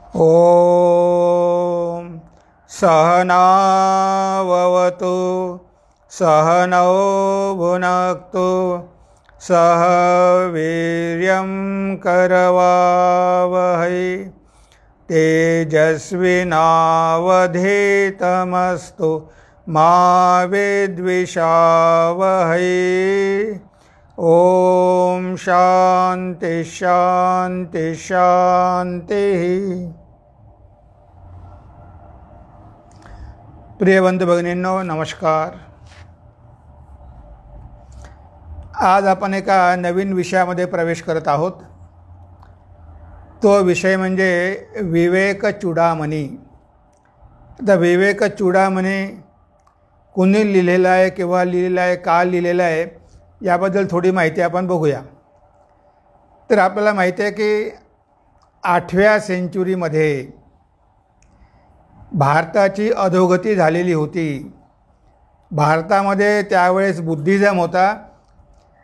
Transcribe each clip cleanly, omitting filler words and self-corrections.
ॐ सहनाववतु सहनौ भुनक्तु सह वीर्यं करवावहै तेजस्विनावधीतमस्तु मा विद्विषावहै। ओम शांति शांति शांति। प्रिय बंधू भगिनींनो, नमस्कार। आज आपण एका नवीन विषयामध्ये प्रवेश करत आहोत। तो विषय म्हणजे विवेक चूडामणी। आता विवेक चूडामणी कोणी लिहिलेला आहे, केव्हा लिहिलेला आहे, का लिहिलेला आहे, याबद्दल थोडी माहिती आपण बघूया। तर आपल्याला माहिती आहे की 8व्या सेंचुरीमध्ये भारताची अधोगती झालेली होती। भारतामध्ये त्यावेळेस बुद्धिझम होता,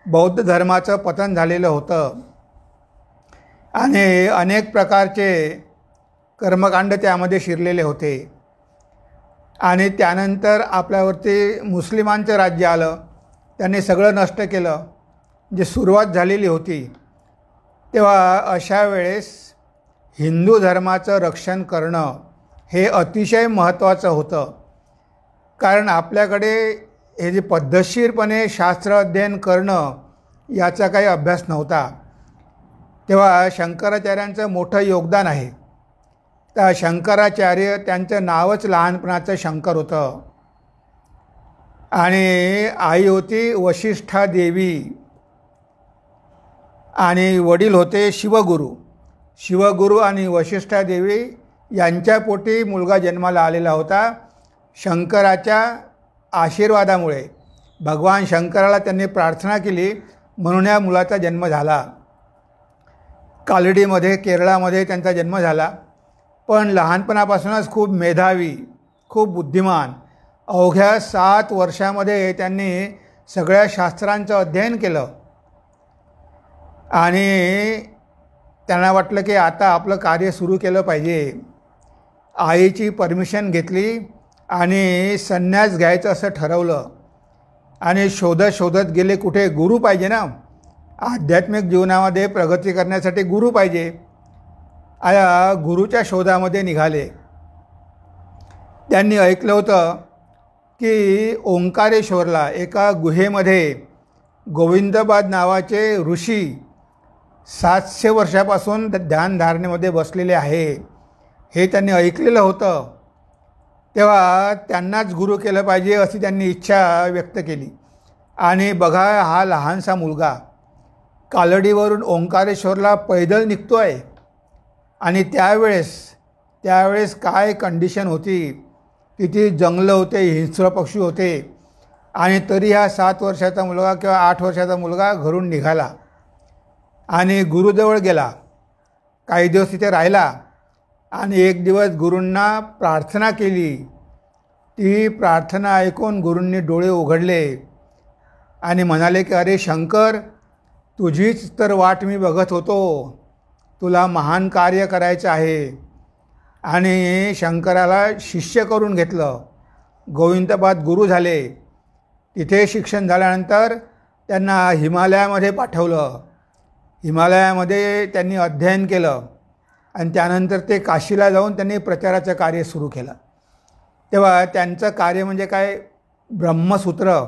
बौद्ध धर्माचं पतन झालेलं होतं आणि अनेक प्रकारचे कर्मकांड त्यामध्ये शिरलेले होते। आणि त्यानंतर आपल्यावरती मुस्लिमांचं राज्य आलं, त्यांनी सगळं नष्ट केलं। जे सुरुवात झालेली होती तेव्हा अशा वेळेस हिंदू धर्माचं रक्षण करणं हे अतिशय महत्त्वाचं होतं। कारण आपल्याकडे हे जे पद्धतशीरपणे शास्त्र अध्ययन करणं याचा काही अभ्यास नव्हता। तेव्हा शंकराचार्यांचं मोठं योगदान आहे। त्या शंकराचार्य, त्यांचं नावच लहानपणाचं शंकर होतं आणि आई होती वशिष्ठा देवी आणि वडील होते शिवगुरू। शिवगुरू आणि वशिष्ठा देवी यांच्या पोटी मुलगा जन्माला आलेला होता। शंकराच्या आशीर्वादामुळे भगवान शंकराला त्यांनी प्रार्थना केली म्हणून या मुलाचा जन्म झाला। कालडीमध्ये, केरळामध्ये त्यांचा जन्म झाला। पण लहानपणापासूनच खूप मेधावी, खूप बुद्धिमान। अवघ्या 7 वर्षामध्ये त्यांनी सगळ्या शास्त्रांचं अध्ययन केलं आणि त्यांना वाटलं की आता आपलं कार्य सुरू केलं पाहिजे। आईची परमिशन घेतली आणि संन्यास घ्यायचं असं ठरवलं आणि शोधत शोधत गेले, कुठे गुरु पाहिजे ना, आध्यात्मिक जीवनामध्ये प्रगती करण्यासाठी गुरु पाहिजे। गुरुच्या शोधामध्ये निघाले। त्यांनी ऐकलं होतं की ओंकारेश्वरला एका गुहेमध्ये गोविंदपाद नावाचे ऋषी 700 वर्षापासून ध्यानधारणेमध्ये बसलेले आहे, हे त्यांनी ऐकलेलं होतं। तेव्हा त्यांनाच गुरु केलं पाहिजे अशी त्यांनी इच्छा व्यक्त केली। आणि बघा, हा लहानसा मुलगा कालडीवरून ओंकारेश्वरला पैदल निघतो आहे आणि त्यावेळेस काय कंडिशन होती, किती जंगलं होते, हिंस्र पक्षी होते, आणि तरी हा 7 वर्षाचा मुलगा किंवा 8 वर्षाचा मुलगा घरून निघाला आणि गुरुजवळ गेला। काही दिवस तिथे राहिला आणि एक दिवस गुरूंना प्रार्थना केली। ती प्रार्थना ऐकून गुरूंनी डोळे उघडले आणि म्हणाले की अरे शंकर, तुझीच तर वाट मी बघत होतो, तुला महान कार्य करायचं आहे। आणि शंकराला शिष्य करून घेतलं, गोविंदपाद गुरु झाले। तिथे शिक्षण झाल्यानंतर त्यांना हिमालयामध्ये पाठवलं। हिमालयामध्ये त्यांनी अध्ययन केलं आणि त्यानंतर ते काशीला जाऊन त्यांनी प्रचाराचं कार्य सुरू केलं। तेव्हा त्यांचं कार्य म्हणजे काय, ब्रह्मसूत्र,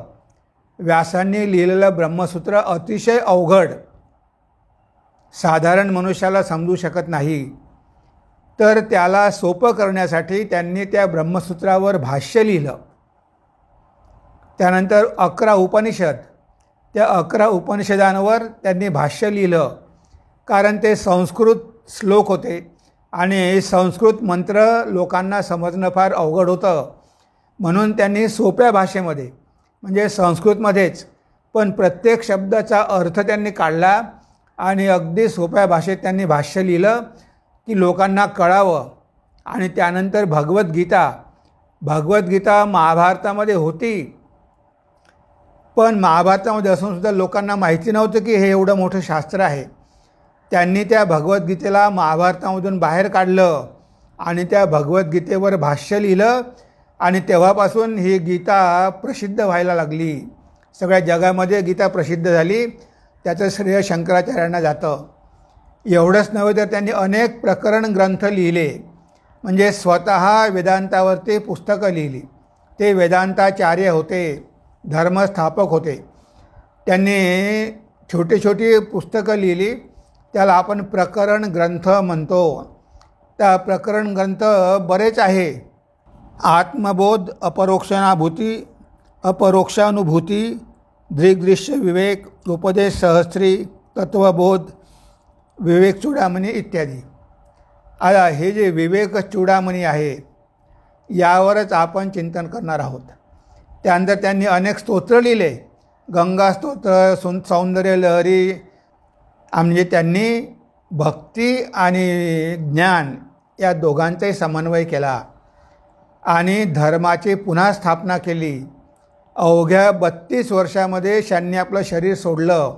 व्यासांनी लिहिलेलं ब्रह्मसूत्र अतिशय अवघड, साधारण मनुष्याला समजू शकत नाही। तर त्याला सोपं करण्यासाठी त्यांनी त्या ब्रह्मसूत्रावर भाष्य लिहिलं। त्यानंतर 11 उपनिषद, त्या 11 उपनिषदांवर त्यांनी भाष्य लिहिलं। कारण ते संस्कृत श्लोक होते आणि संस्कृत मंत्र लोकांना समजणं फार अवघड होतं, म्हणून त्यांनी सोप्या भाषेमध्ये, म्हणजे संस्कृतमध्येच, पण प्रत्येक शब्दाचा अर्थ त्यांनी काढला आणि अगदी सोप्या भाषेत त्यांनी भाष्य लिहिलं की लोकांना कळावं। आणि त्यानंतर भगवद्गीता महाभारतामध्ये होती, पण महाभारतामध्ये असूनसुद्धा लोकांना माहिती नव्हतं की हे एवढं मोठं शास्त्र आहे। त्यांनी त्या भगवद्गीतेला महाभारतामधून बाहेर काढलं आणि त्या भगवद्गीतेवर भाष्य लिहिलं आणि तेव्हापासून ही गीता प्रसिद्ध व्हायला लागली. सगळ्या जगामध्ये गीता प्रसिद्ध झाली. त्याचं श्रेय शंकराचार्यांना जातं. एवढंच नव्हे तर त्यांनी अनेक प्रकरण ग्रंथ लिहिले, म्हणजे स्वतः वेदांतावरती पुस्तकं लिहिली. ते वेदांताचार्य होते, धर्मस्थापक होते. त्यांनी छोटी छोटी पुस्तकं लिहिली, त्याला आपण प्रकरण ग्रंथ म्हणतो. त्या प्रकरण ग्रंथ बरेच आहे. आत्मबोध, अपरोक्षानुभूती, अपरोक्षानुभूती, दृग्दृश्य विवेक, उपदेश सहस्त्री, तत्वबोध, विवेक चूडामणी इत्यादी. आता हे जे विवेक चूडामणी आहे यावरच आपण चिंतन करणार आहोत. त्यानंतर त्यांनी अनेक स्तोत्र लिहिले, गंगा स्तोत्र, सौंदर्य लहरी. म्हणजे त्यांनी भक्ती आणि ज्ञान या दोघांचाही समन्वय केला आणि धर्माची पुन्हा स्थापना केली. अवघ्या 32 वर्षामध्ये त्यांनी आपलं शरीर सोडलं.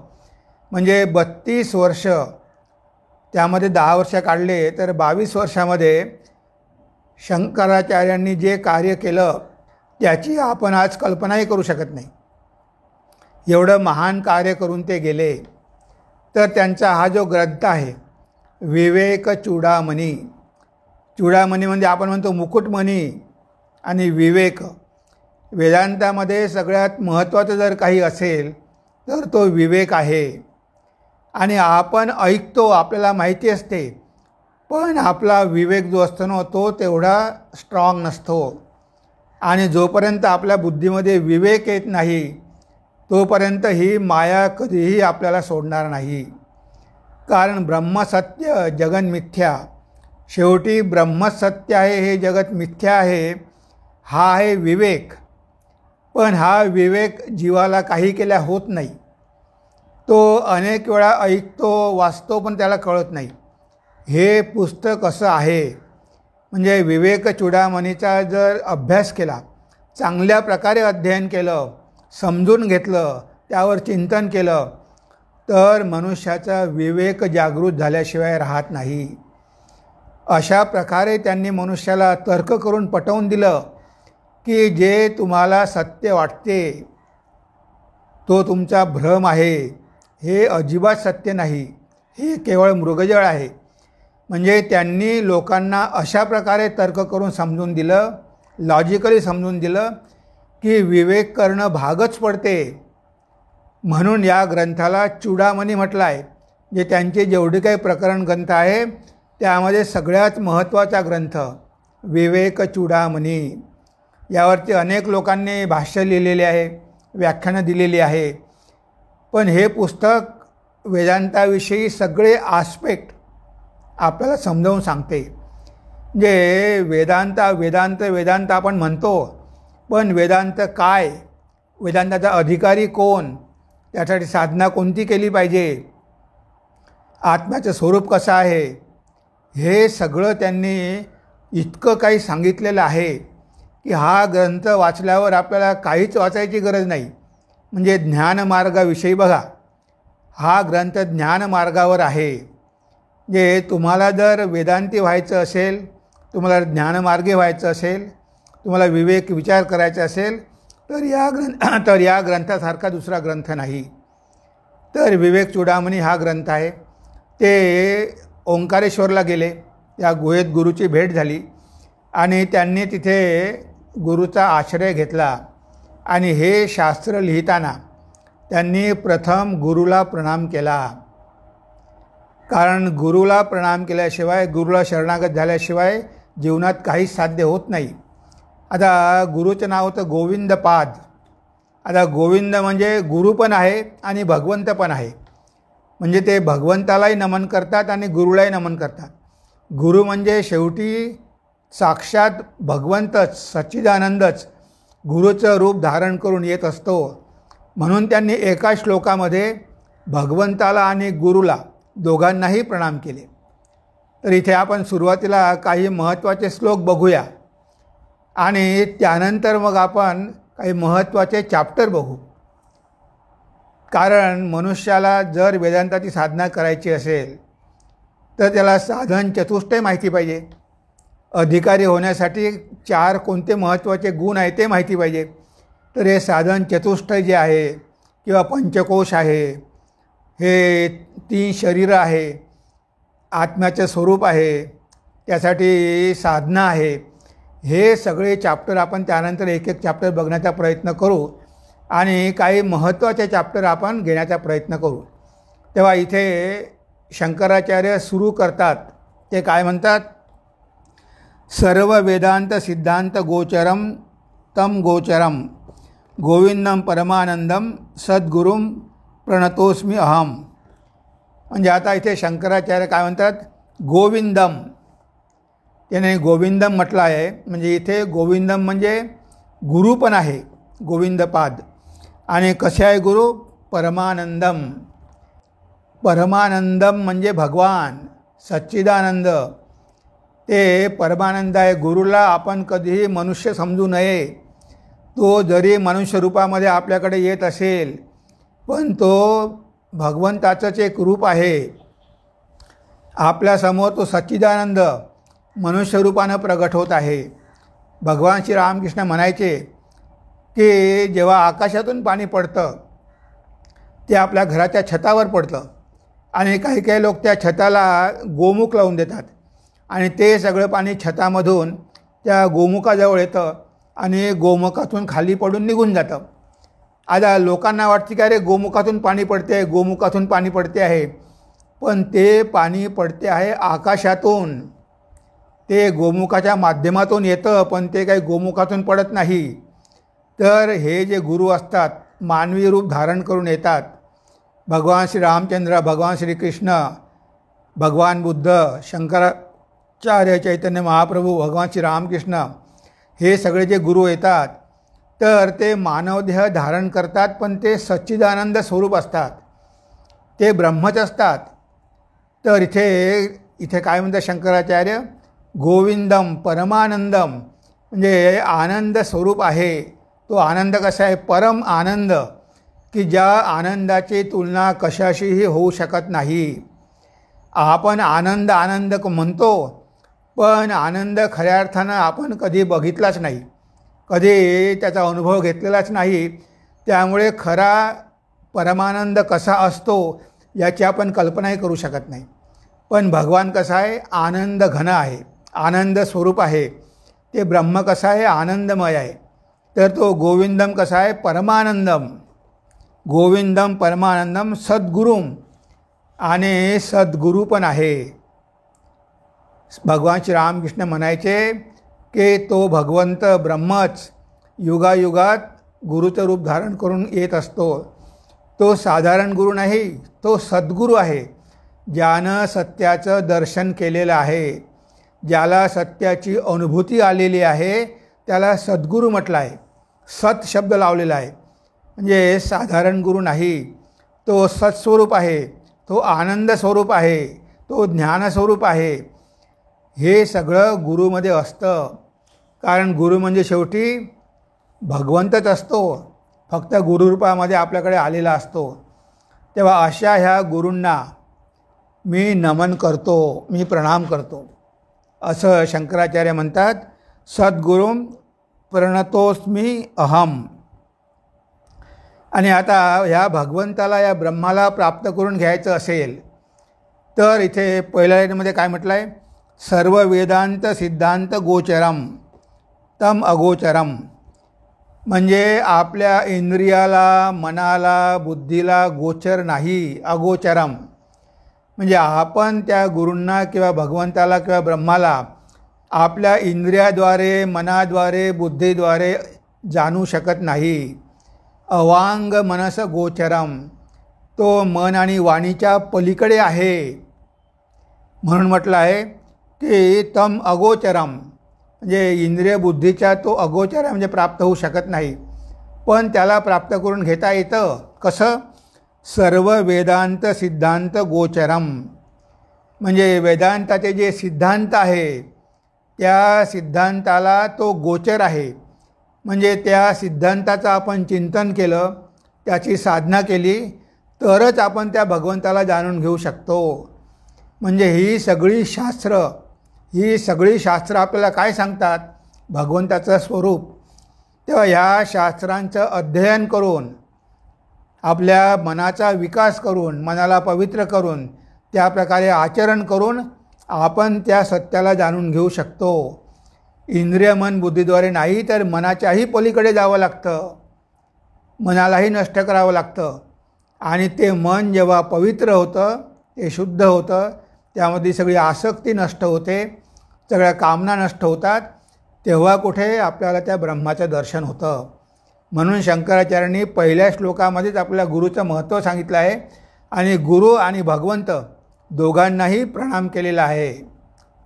म्हणजे 32 वर्ष, त्यामध्ये 10 वर्ष काढले तर 22 वर्षामध्ये शंकराचार्यांनी जे कार्य केलं त्याची आपण आज कल्पनाही करू शकत नाही. एवढं महान कार्य करून ते गेले. तर त्यांचा हा जो ग्रंथ आहे विवेक चूडामणी, चूडामणी म्हणजे आपण म्हणतो मुकुटमणी आणि विवेक. वेदांतामध्ये सगळ्यात महत्त्वाचं जर काही असेल तर तो विवेक आहे. आणि आपण ऐकतो, आपल्याला माहिती असते, पण आपला विवेक जो असतो ना तो तेवढा स्ट्रॉंग नसतो. आणि जोपर्यंत आपल्या बुद्धीमध्ये विवेक येत नाही तोपर्यंत ही माया कधीही आपल्याला सोडणार नाही. कारण ब्रह्मसत्य जगन मिथ्या, शेवटी ब्रह्मसत्य आहे, हे जगत मिथ्या आहे. हा आहे विवेक. पण हा विवेक जीवाला काही केल्या होत नाही. तो अनेक वेळा ऐकतो, वाचतो, पण त्याला कळत नाही. हे पुस्तक असं आहे. म्हणजे विवेक चूडामणीचा जर अभ्यास केला, चांगल्या प्रकारे अध्ययन केलं, समजून घेतलं, त्यावर चिंतन केलं तर मनुष्याचा विवेक जागृत झाल्याशिवाय राहत नाही. अशा प्रकारे त्यांनी मनुष्याला तर्क करून पटवून दिलं की जे तुम्हाला सत्य वाटते तो तुमचा भ्रम आहे, हे अजिबात सत्य नाही, हे केवळ मृगजळ आहे. म्हणजे त्यांनी लोकांना अशा प्रकारे तर्क करून समजून दिलं, लॉजिकली समजून दिलं की विवेक करणं भागच पडते. म्हणून या ग्रंथाला चूडामणी म्हटलं आहे. जे त्यांचे जेवढे काही प्रकरण ग्रंथ आहे त्यामध्ये सगळ्यात महत्त्वाचा ग्रंथ विवेक चूडामणी. यावरती अनेक लोकांनी भाष्य लिहिलेले आहे, व्याख्यानं दिलेली आहे. पण हे पुस्तक वेदांताविषयी सगळे आस्पेक्ट आपल्याला समजावून सांगते. जे वेदांत आपण म्हणतो, पण वेदांत काय, वेदांताचा अधिकारी कोण, त्यासाठी साधना कोणती केली पाहिजे, आत्म्याचं स्वरूप कसं आहे, हे सगळं त्यांनी इतकं काही सांगितलेलं आहे की हा ग्रंथ वाचल्यावर आपल्याला काहीच वाचायची गरज नाही. म्हणजे ज्ञानमार्गाविषयी बघा, हा ग्रंथ ज्ञानमार्गावर आहे. जे तुम्हाला जर वेदांती व्हायचं असेल, तुम्हाला ज्ञानमार्गी व्हायचं असेल, तुम्हाला विवेक विचार करायचा असेल तर या ग्रंथासारखा दुसरा ग्रंथ नाही. तर विवेक चूडामणी हा ग्रंथ आहे. ते ओंकारेश्वरला गेले, त्या गुहेत गुरुची भेट झाली आणि त्यांनी तिथे गुरुचा आश्रय घेतला. आणि हे शास्त्र लिहिताना त्यांनी प्रथम गुरुला प्रणाम केला. कारण गुरुला प्रणाम केल्याशिवाय, गुरुला शरणागत झाल्याशिवाय जीवनात काहीच साध्य होत नाही. आता गुरुचं नाव होतं गोविंदपाद. आता गोविंद म्हणजे गुरु पण आहे आणि भगवंत पण आहे. म्हणजे ते भगवंतालाही नमन करतात आणि गुरुलाही नमन करतात. गुरु म्हणजे शेवटी साक्षात भगवंतच, सच्चिदानंदच गुरुचं रूप धारण करून येत असतो. म्हणून त्यांनी एका श्लोकामध्ये भगवंताला आणि गुरुला दोघांनाही प्रणाम केले. तर इथे आपण सुरुवातीला काही महत्त्वाचे श्लोक बघूया आणि त्यानंतर मग आपण काही महत्त्वाचे चॅप्टर बघू. कारण मनुष्याला जर वेदांताची साधना करायची असेल तर त्याला साधन चतुष्टय माहिती पाहिजे. अधिकारी होण्यासाठी 4 कोणते महत्त्वाचे गुण आहे ते माहिती पाहिजे. तर हे साधन चतुष्टय जे आहे किंवा पंचकोश आहे, हे 3 शरीरं आहे, आत्म्याचं स्वरूप आहे, त्यासाठी साधना आहे, हे सगळे चॅप्टर आपण त्यानंतर एक एक चॅप्टर बघण्याचा प्रयत्न करू आणि काही महत्त्वाचे चॅप्टर आपण घेण्याचा प्रयत्न करू. तेव्हा इथे शंकराचार्य सुरू करतात ते काय म्हणतात, सर्व वेदांत सिद्धांत गोचरम तम गोचरम गोविंदम परमानंदम सद्गुरुम प्रणतोस्मी अहम. म्हणजे आता इथे शंकराचार्य काय म्हणतात, गोविंदम, त्याने गोविंदम म्हटलं आहे. म्हणजे इथे गोविंदम म्हणजे गुरु पण आहे, गोविंदपाद. आणि कसे आहे गुरु, परमानंदम. परमानंदम म्हणजे भगवान सच्चिदानंद, ते परमानंद आहे. गुरुला आपण कधीही मनुष्य समजू नये. तो जरी मनुष्य रूपामध्ये आपल्याकडे येत असेल पण तो भगवंताचंच एक रूप आहे. आपल्यासमोर तो सच्चिदानंद मनुष्य रूपानं प्रगट होत आहे. भगवान श्री रामकृष्ण म्हणायचे की जेव्हा आकाशातून पाणी पडतं ते आपल्या घराच्या छतावर पडतं आणि काही काही लोक त्या छताला गोमुख लावून देतात आणि ते सगळं पाणी छतामधून त्या गोमुखाजवळ येतं आणि गोमुखातून खाली पडून निघून जातं. आता लोकांना वाटते की अरे गोमुखातून पाणी पडते आहे, गोमुखातून पाणी पडते आहे, पण ते पाणी पडते आहे आकाशातून. ते गोमुखाच्या माध्यमातून येतं पण ते काही गोमुखातून पडत नाही. तर हे जे गुरु असतात मानवी रूप धारण करून येतात. भगवान श्री रामचंद्र, भगवान श्रीकृष्ण, भगवान बुद्ध, शंकराचार्य, चैतन्य महाप्रभू, भगवान श्री रामकृष्ण, हे सगळे जे गुरु येतात तर ते मानवदेह धारण करतात पण ते सच्चिदानंद स्वरूप असतात, ते ब्रह्मच असतात. तर इथे काय म्हणतात शंकराचार्य, गोविंदम परमानंदम म्हणजे आनंद स्वरूप आहे. तो आनंद कसा आहे, परम आनंद, की ज्या आनंदाची तुलना कशाशीही होऊ शकत नाही. आपण आनंद आनंद म्हणतो पण आनंद खऱ्या अर्थानं आपण कधी बघितलाच नाही, कधी त्याचा अनुभव घेतलेलाच नाही. त्यामुळे खरा परमानंद कसा असतो याची आपण कल्पनाही करू शकत नाही. पण भगवान कसा आहे, आनंद घन आहे, आनंद स्वरूप आहे. ते ब्रह्म कसा आहे, आनंदमय आहे. तर तो गोविंदम कसा आहे, परमानंदम. गोविंदम परमानंदम सद्गुरुम, आणि सद्गुरू पण आहे. भगवान श्री रामकृष्ण म्हणायचे की तो भगवंत ब्रह्मच युगायुगात गुरुचं रूप धारण करून येत असतो. तो साधारण गुरु नाही, तो सद्गुरू आहे. ज्यानं सत्याचं दर्शन केलेलं आहे, ज्याला सत्याची अनुभूती आलेली आहे, त्याला सद्गुरू म्हटलं आहे. सत शब्द लावलेला आहे. म्हणजे साधारण गुरु नाही, तो सत्स्वरूप आहे, तो आनंद स्वरूप आहे, तो ज्ञानस्वरूप आहे. हे सगळं गुरुमध्ये असतं. कारण गुरु म्हणजे शेवटी भगवंतच असतो, फक्त गुरुरूपामध्ये आपल्याकडे आलेला असतो. तेव्हा अशा ह्या गुरूंना मी नमन करतो, मी प्रणाम करतो, असं शंकराचार्य म्हणतात. सद्गुरुम प्रणतोस्मी अहम. आणि आता ह्या भगवंताला, या ब्रह्माला प्राप्त करून घ्यायचं असेल तर इथे पहिल्या लाईनमध्ये काय म्हटलं आहे, सर्व वेदांत सिद्धांत गोचरम तम अगोचरम. म्हणजे आपल्या इंद्रियाला, मनाला, बुद्धीला गोचर नाही, अगोचरम. म्हणजे आपण त्या गुरूंना किंवा भगवंताला किंवा ब्रह्माला आपल्या इंद्रियाद्वारे, मनाद्वारे, बुद्धीद्वारे जाणू शकत नाही. अवांग मनस गोचरम, तो मन आणि वाणीच्या पलीकडे आहे. म्हणून म्हटलं आहे की तम अगोचरम, म्हणजे इंद्रिय बुद्धीच्या तो अगोचर म्हणजे प्राप्त होऊ शकत नाही. पण त्याला प्राप्त करून घेता येतं. कसं, सर्व वेदांत सिद्धांत गोचरम. म्हणजे वेदांताचे जे सिद्धांत आहे त्या सिद्धांताला तो गोचर आहे. म्हणजे त्या सिद्धांताचं आपण चिंतन केलं, त्याची साधना केली तरच आपण त्या भगवंताला जाणून घेऊ शकतो. म्हणजे ही सगळी शास्त्र ही सगळी शास्त्र आपल्याला काय सांगतात? भगवंताचं स्वरूप. तेव्हा ह्या शास्त्रांचं अध्ययन करून, आपल्या मनाचा विकास करून, मनाला पवित्र करून, त्याप्रकारे आचरण करून आपण त्या सत्याला जाणून घेऊ शकतो. इंद्रिय मन बुद्धीद्वारे नाही, तर मनाच्याही पलीकडे जावं लागतं, मनालाही नष्ट करावं लागतं. आणि ते मन जेव्हा पवित्र होतं, ते शुद्ध होतं, त्यामध्ये सगळी आसक्ती नष्ट होते, सगळ्या कामना नष्ट होतात, तेव्हा कुठे आपल्याला त्या ब्रह्माचं दर्शन होतं. म्हणून शंकराचार्यांनी पहिल्या श्लोकामध्येच आपल्या गुरुचं महत्त्व सांगितलं आहे आणि गुरु आणि भगवंत दोघांनाही प्रणाम केलेला आहे.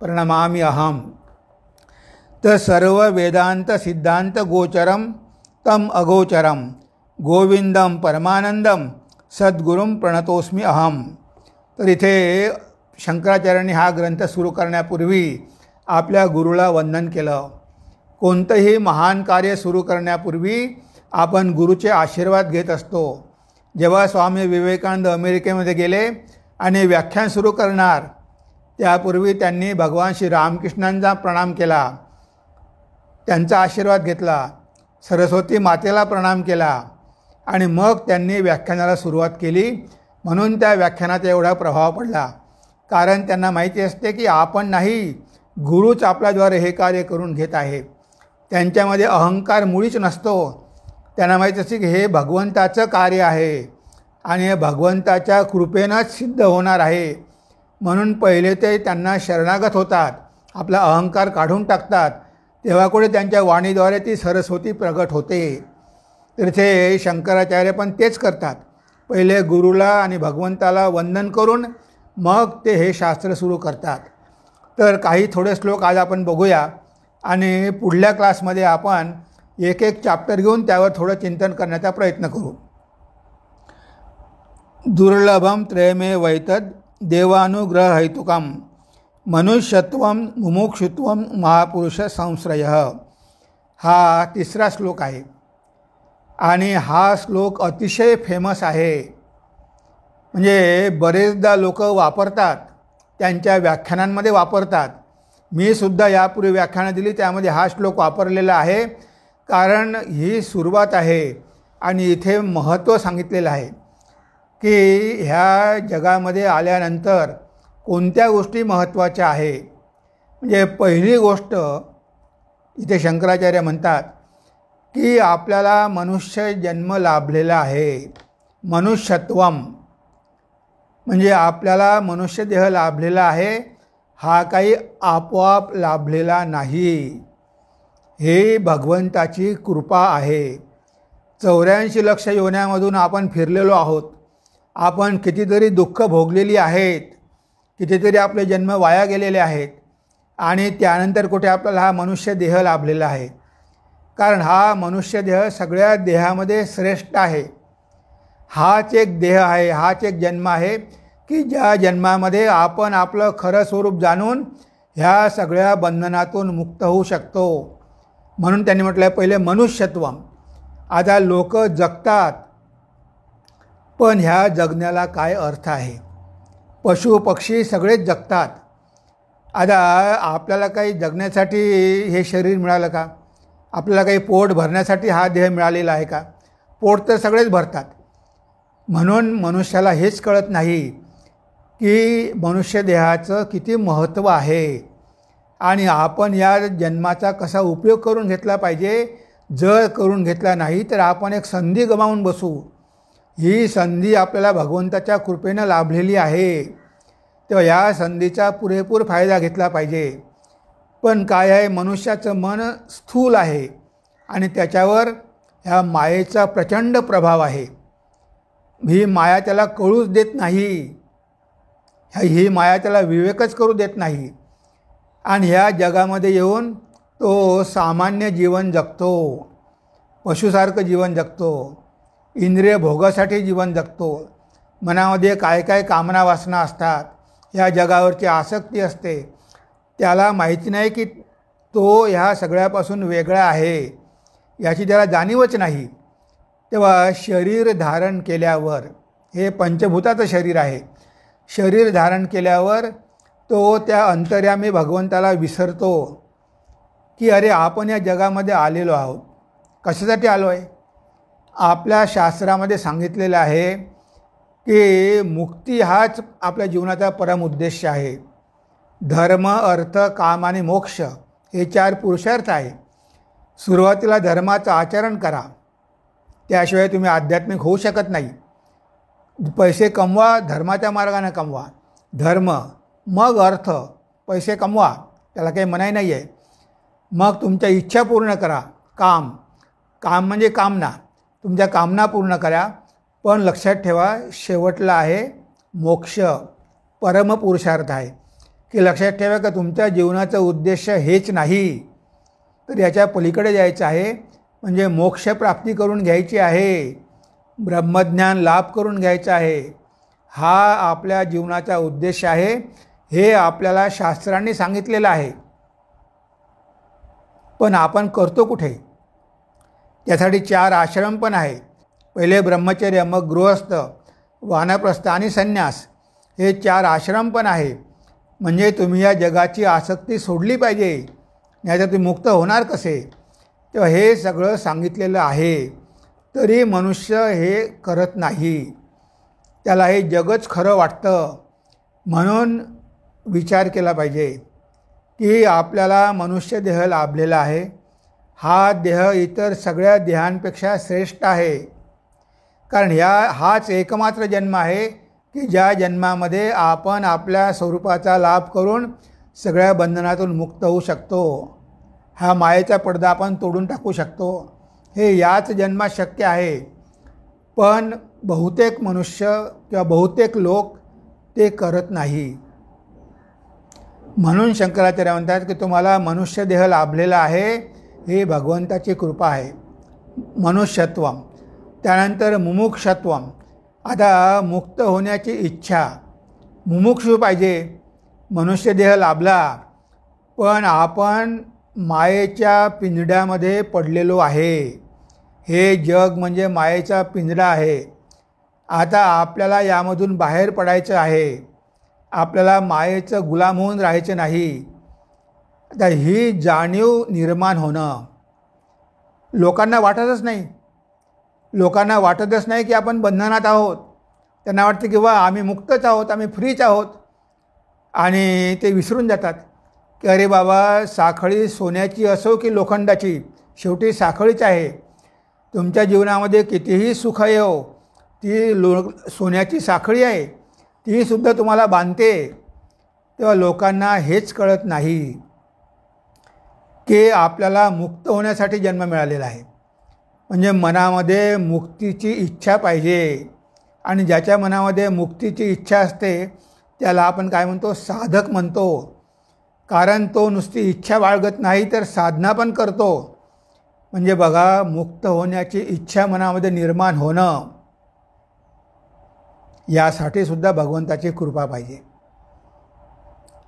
प्रणमामि अहम. तर सर्व वेदांत सिद्धांत गोचरम तम अगोचरम गोविंदम परमानंदम सद्गुरुम प्रणतोस्मी अहम. तर इथे शंकराचार्यांनी हा ग्रंथ सुरू करण्यापूर्वी आपल्या गुरुला वंदन केलं. कोणतंही महान कार्य सुरू करण्यापूर्वी आपण गुरुचे आशीर्वाद घेत असतो. जेव्हा स्वामी विवेकानंद अमेरिकेमध्ये गेले आणि व्याख्यान सुरू करणार त्यापूर्वी त्यांनी भगवान श्री रामकृष्णांचा प्रणाम केला, त्यांचा आशीर्वाद घेतला, सरस्वती मातेला प्रणाम केला आणि मग त्यांनी व्याख्यानाला सुरुवात केली. म्हणून त्या व्याख्यानात एवढा प्रभाव पडला. कारण त्यांना माहिती असते की आपण नाही, गुरुच आपल्याद्वारे हे कार्य करून घेत आहे. त्यांच्यामध्ये अहंकार मुळीच नसतो. त्यांना माहीत असते की हे भगवंताचं कार्य आहे आणि हे भगवंताच्या कृपेनंच सिद्ध होणार आहे. म्हणून पहिले ते त्यांना शरणागत होतात, आपला अहंकार काढून टाकतात, तेव्हा कुठे त्यांच्या वाणीद्वारे ती सरस्वती प्रगट होते. तर इथे शंकराचार्य पण तेच करतात. पहिले गुरुला आणि भगवंताला वंदन करून मग ते हे शास्त्र सुरू करतात. तर काही थोडे श्लोक आज आपण बघूया आणि पुढल्या क्लासमध्ये आपण एक एक चॅप्टर घेऊन त्यावर थोडं चिंतन करण्याचा प्रयत्न करू. दुर्लभम त्रयमे वैतद देवानुग्रह हेतुकम मनुष्यत्वम मुमुक्षुत्वम महापुरुष संश्रय. हा तिसरा श्लोक आहे आणि हा श्लोक अतिशय फेमस आहे. म्हणजे बरेचदा लोक वापरतात, त्यांच्या व्याख्यानांमध्ये वापरतात. मी सुद्धा यापूर्वी व्याख्यानं दिली, त्यामध्ये हा श्लोक वापरलेला आहे. कारण ही सुरुवात आहे आणि इथे महत्त्व सांगितलेलं आहे की ह्या जगामध्ये आल्यानंतर कोणत्या गोष्टी महत्त्वाच्या आहे. म्हणजे पहिली गोष्ट इथे शंकराचार्य म्हणतात की आपल्याला मनुष्य जन्म लाभलेला आहे. मनुष्यत्वम म्हणजे आपल्याला मनुष्य देह लाभलेला आहे. हा काही आपोआप लाभलेला नाही, हे भगवंताची कृपा आहे. 84 लक्ष योन्यामधून आपण फिरलेलो आहोत. आपण कितीतरी दुःख भोगलेली आहेत, कितीतरी आपले जन्म वाया गेलेले आहेत आणि त्यानंतर कुठे आपल्याला हा मनुष्य देह लाभलेला आहे. कारण हा मनुष्य देह सगळ्या देहामध्ये श्रेष्ठ आहे. हाच एक देह आहे, हाच एक जन्म आहे की ज्या जन्मामध्ये आपण आपलं खरं स्वरूप जाणून ह्या सगळ्या बंधनातून मुक्त होऊ शकतो. म्हणून त्यांनी म्हटलं आहे पहिले मनुष्यत्वम. आता लोक जगतात, पण ह्या जगण्याला काय अर्थ आहे? पशु पक्षी सगळेच जगतात. आता आपल्याला काही जगण्यासाठी हे शरीर मिळालं का? आपल्याला काही पोट भरण्यासाठी हा देह मिळालेला आहे का? पोट तर सगळेच भरतात. म्हणून मनुष्याला हेच कळत नाही की मनुष्य देहाचं किती महत्त्व आहे आणि आपण या जन्माचा कसा उपयोग करून घेतला पाहिजे. जर करून घेतला नाही तर आपण एक संधी गमावून बसू. ही संधी आपल्याला भगवंताच्या कृपेनं लाभलेली आहे, तेव्हा या संधीचा पुरेपूर फायदा घेतला पाहिजे. पण काय आहे, मनुष्याचं मन स्थूल आहे आणि त्याच्यावर ह्या मायेचा प्रचंड प्रभाव आहे. ही माया त्याला कळूच देत नाही, ही माया त्याला विवेकच करू देत नाही आणि ह्या जगामध्ये येऊन तो सामान्य जीवन जगतो, पशुसारखं जीवन जगतो, इंद्रिय भोगासाठी जीवन जगतो. मनामध्ये काय काय कामना वासना असतात, ह्या जगावरची आसक्ती असते. त्याला माहिती नाही की तो ह्या सगळ्यापासून वेगळा आहे, याची त्याला जाणीवच नाही. तेव्हा शरीर धारण केल्यावर, हे पंचभूताचं शरीर आहे, शरीर धारण केल्यावर तो त्या अंतर्यामी भगवंताला विसरतो की अरे आपण या जगामध्ये आलेलो आहोत. कशासाठी आलो आहे? आपल्या शास्त्रामध्ये सांगितलेलं आहे की मुक्ती हाच आपल्या जीवनाचा परम उद्देश आहे. धर्म, अर्थ, काम आणि मोक्ष हे 4 पुरुषार्थ आहे. सुरुवातीला धर्माचं आचरण करा, त्याशिवाय तुम्ही आध्यात्मिक होऊ शकत नाही. पैसे कमवा, धर्माच्या मार्गाने कमवा. धर्म, मग अर्थ, पैसे कमवा, त्याला काही मनाई नाही आहे. मग तुमच्या इच्छा पूर्ण करा. काम, काम म्हणजे कामना, तुमच्या कामना पूर्ण करा. पण लक्षात ठेवा, शेवटला आहे मोक्ष, परमपुरुषार्थ आहे. की लक्षात ठेवा का तुमच्या जीवनाचं उद्देश हेच नाही, तर याच्या पलीकडे जायचं आहे. म्हणजे मोक्षप्राप्ती करून घ्यायची आहे, ब्रह्मज्ञान लाभ करून घ्यायचं आहे. हा आपल्या जीवनाचा उद्देश आहे. हे आपल्याला शास्त्रांनी सांगितलेलं आहे. पण आपण करतो कुठे? त्यासाठी 4 आश्रम पण आहे. पहिले ब्रह्मचर्य, मग गृहस्थ, वानप्रस्थ आणि संन्यास, हे 4 आश्रम पण आहे. म्हणजे तुम्ही या जगाची आसक्ती सोडली पाहिजे, नाहीतर तुम्ही मुक्त होणार कसे? तेव्हा हे सगळं सांगितलेलं आहे. तरी मनुष्य हे करत नाही. त्याला हे जगच खरं वाटतं. म्हणून विचार केला पाहिजे की आपल्याला मनुष्य देह लाभलेला आहे. हा देह इतर सगळ्या देहांपेक्षा श्रेष्ठ आहे. कारण हाच एकमात्र जन्म आहे की ज्या जन्मामध्ये आपण आपल्या स्वरूपाचा लाभ करून सगळ्या बंधनातून मुक्त होऊ शकतो. हा मायेचा पडदा आपण तोडून टाकू शकतो. हे याच जन्मात शक्य आहे. पण बहुतेक मनुष्य किंवा बहुतेक लोक ते करत नाही. म्हणून शंकराचार्य म्हणतात की तुम्हाला मनुष्य देह लाभलेला आहे, हे भगवंताची कृपा आहे. मनुष्यत्वम, त्यानंतर मुमुक्षत्वम. आता मुक्त होण्याची इच्छा, मुमुक्षू पाहिजे. मनुष्य देह लाभला, पण आपण मायेच्या पिंजड्यामध्ये पडलेलो आहे. हे जग म्हणजे मायेचा पिंजडा आहे. आता आपल्याला यामधून बाहेर पडायचं आहे. आपल्याला मायेचं गुलाम होऊन राहायचं नाही. आता ही जाणीव निर्माण होणं लोकांना वाटतच नाही. लोकांना वाटतच नाही की आपण बंधनात आहोत. त्यांना वाटतं की आम्ही मुक्तच आहोत, आम्ही फ्रीच आहोत. आणि ते विसरून जातात की अरे बाबा, साखळी सोन्याची असो की लोखंडाची, शेवटी साखळीच आहे. तुमच्या जीवनामध्ये कितीही सुख येवो, ती सोन्याची साखळी आहे, तीसुद्धा तुम्हाला बांधते. तेव्हा लोकांना हेच कळत नाही की आपल्याला मुक्त होण्यासाठी जन्म मिळालेला आहे. म्हणजे मनामध्ये मुक्तीची इच्छा पाहिजे. आणि ज्याच्या मनामध्ये मुक्तीची इच्छा असते त्याला आपण काय म्हणतो? साधक म्हणतो. कारण तो नुसती इच्छा बाळगत नाही, तर साधना पण करतो. म्हणजे बघा, मुक्त होण्याची इच्छा मनामध्ये निर्माण होणं, यासाठी सुद्धा भगवंताची कृपा पाहिजे.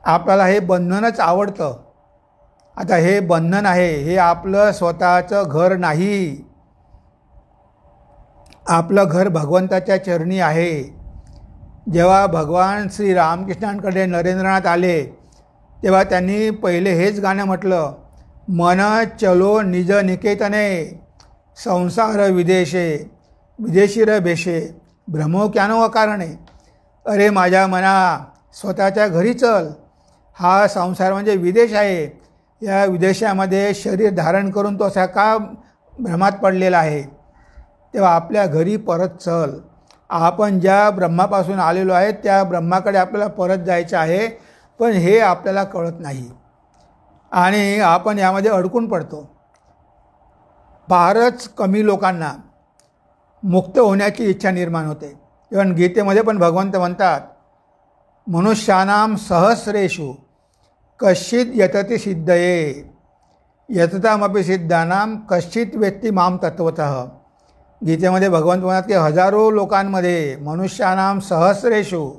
आपल्याला हे बंधनच आवडतं. आता हे बंधन आहे, हे आपलं स्वतःचं घर नाही. आपलं घर भगवंताच्या चरणी आहे. जेव्हा भगवान श्री रामकृष्णांकडे नरेंद्रनाथ आले, तेव्हा त्यांनी पहिले हेच गाणं म्हटलं, मन चलो निज निकेतने, संसार विदेशे, विदेशीर भेषे, भ्रमो क्यानो अकारणे. अरे माझ्या मना, स्वतःच्या घरी चल. हा संसार म्हणजे विदेश आहे. या विदेशामध्ये शरीर धारण करून तो असा का भ्रमात पडलेला आहे? तेव्हा आपल्या घरी परत चल. आपण ज्या ब्रह्मापासून आलेलो आहे त्या ब्रह्माकडे आपल्याला परत जायचं आहे. पण हे आपल्याला कळत नाही आणि आपण यामध्ये अडकून पडतो. फारच कमी लोकांना मुक्त होण्याची इच्छा निर्माण होते. इव्हन गीतेमध्ये पण भगवंत म्हणतात, मनुष्यानां सहस्रेषु कश्चित यतति सिद्धये, यततामपि सिद्धानां कश्चित वेत्ति माम तत्वतः. गीतेमध्ये भगवंत म्हणतात की हजारो लोकांमध्ये, मनुष्यानां सहस्रेषु,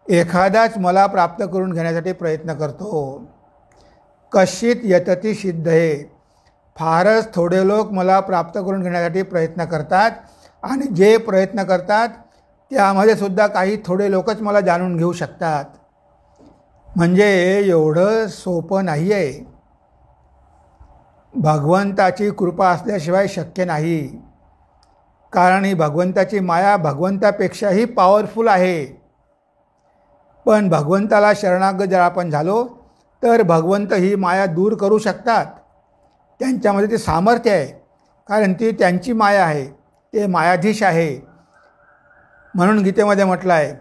एखादाच मला प्राप्त करून घेण्यासाठी प्रयत्न करतो. कश्चित यतति सिद्धये, फारच थोडे लोक मला प्राप्त करून घेण्यासाठी प्रयत्न करतात. आणि जे प्रयत्न करतात त्यामध्ये सुद्धा काही थोडे लोकच मला जाणून घेऊ शकतात. म्हणजे एवढं सोपं नाही आहे. भगवंताची कृपा असल्याशिवाय शक्य नाही. कारण ही भगवंताची माया भगवंतापेक्षाही पॉवरफुल आहे. पण भगवंताला शरणागत जर आपण झालो तर भगवंत ही माया दूर करू शकतात. त्यांच्यामध्ये ते सामर्थ्य आहे, कारण ती त्यांची माया आहे, ते मायाधीश आहे. म्हणून गीतेमध्ये म्हटलं आहे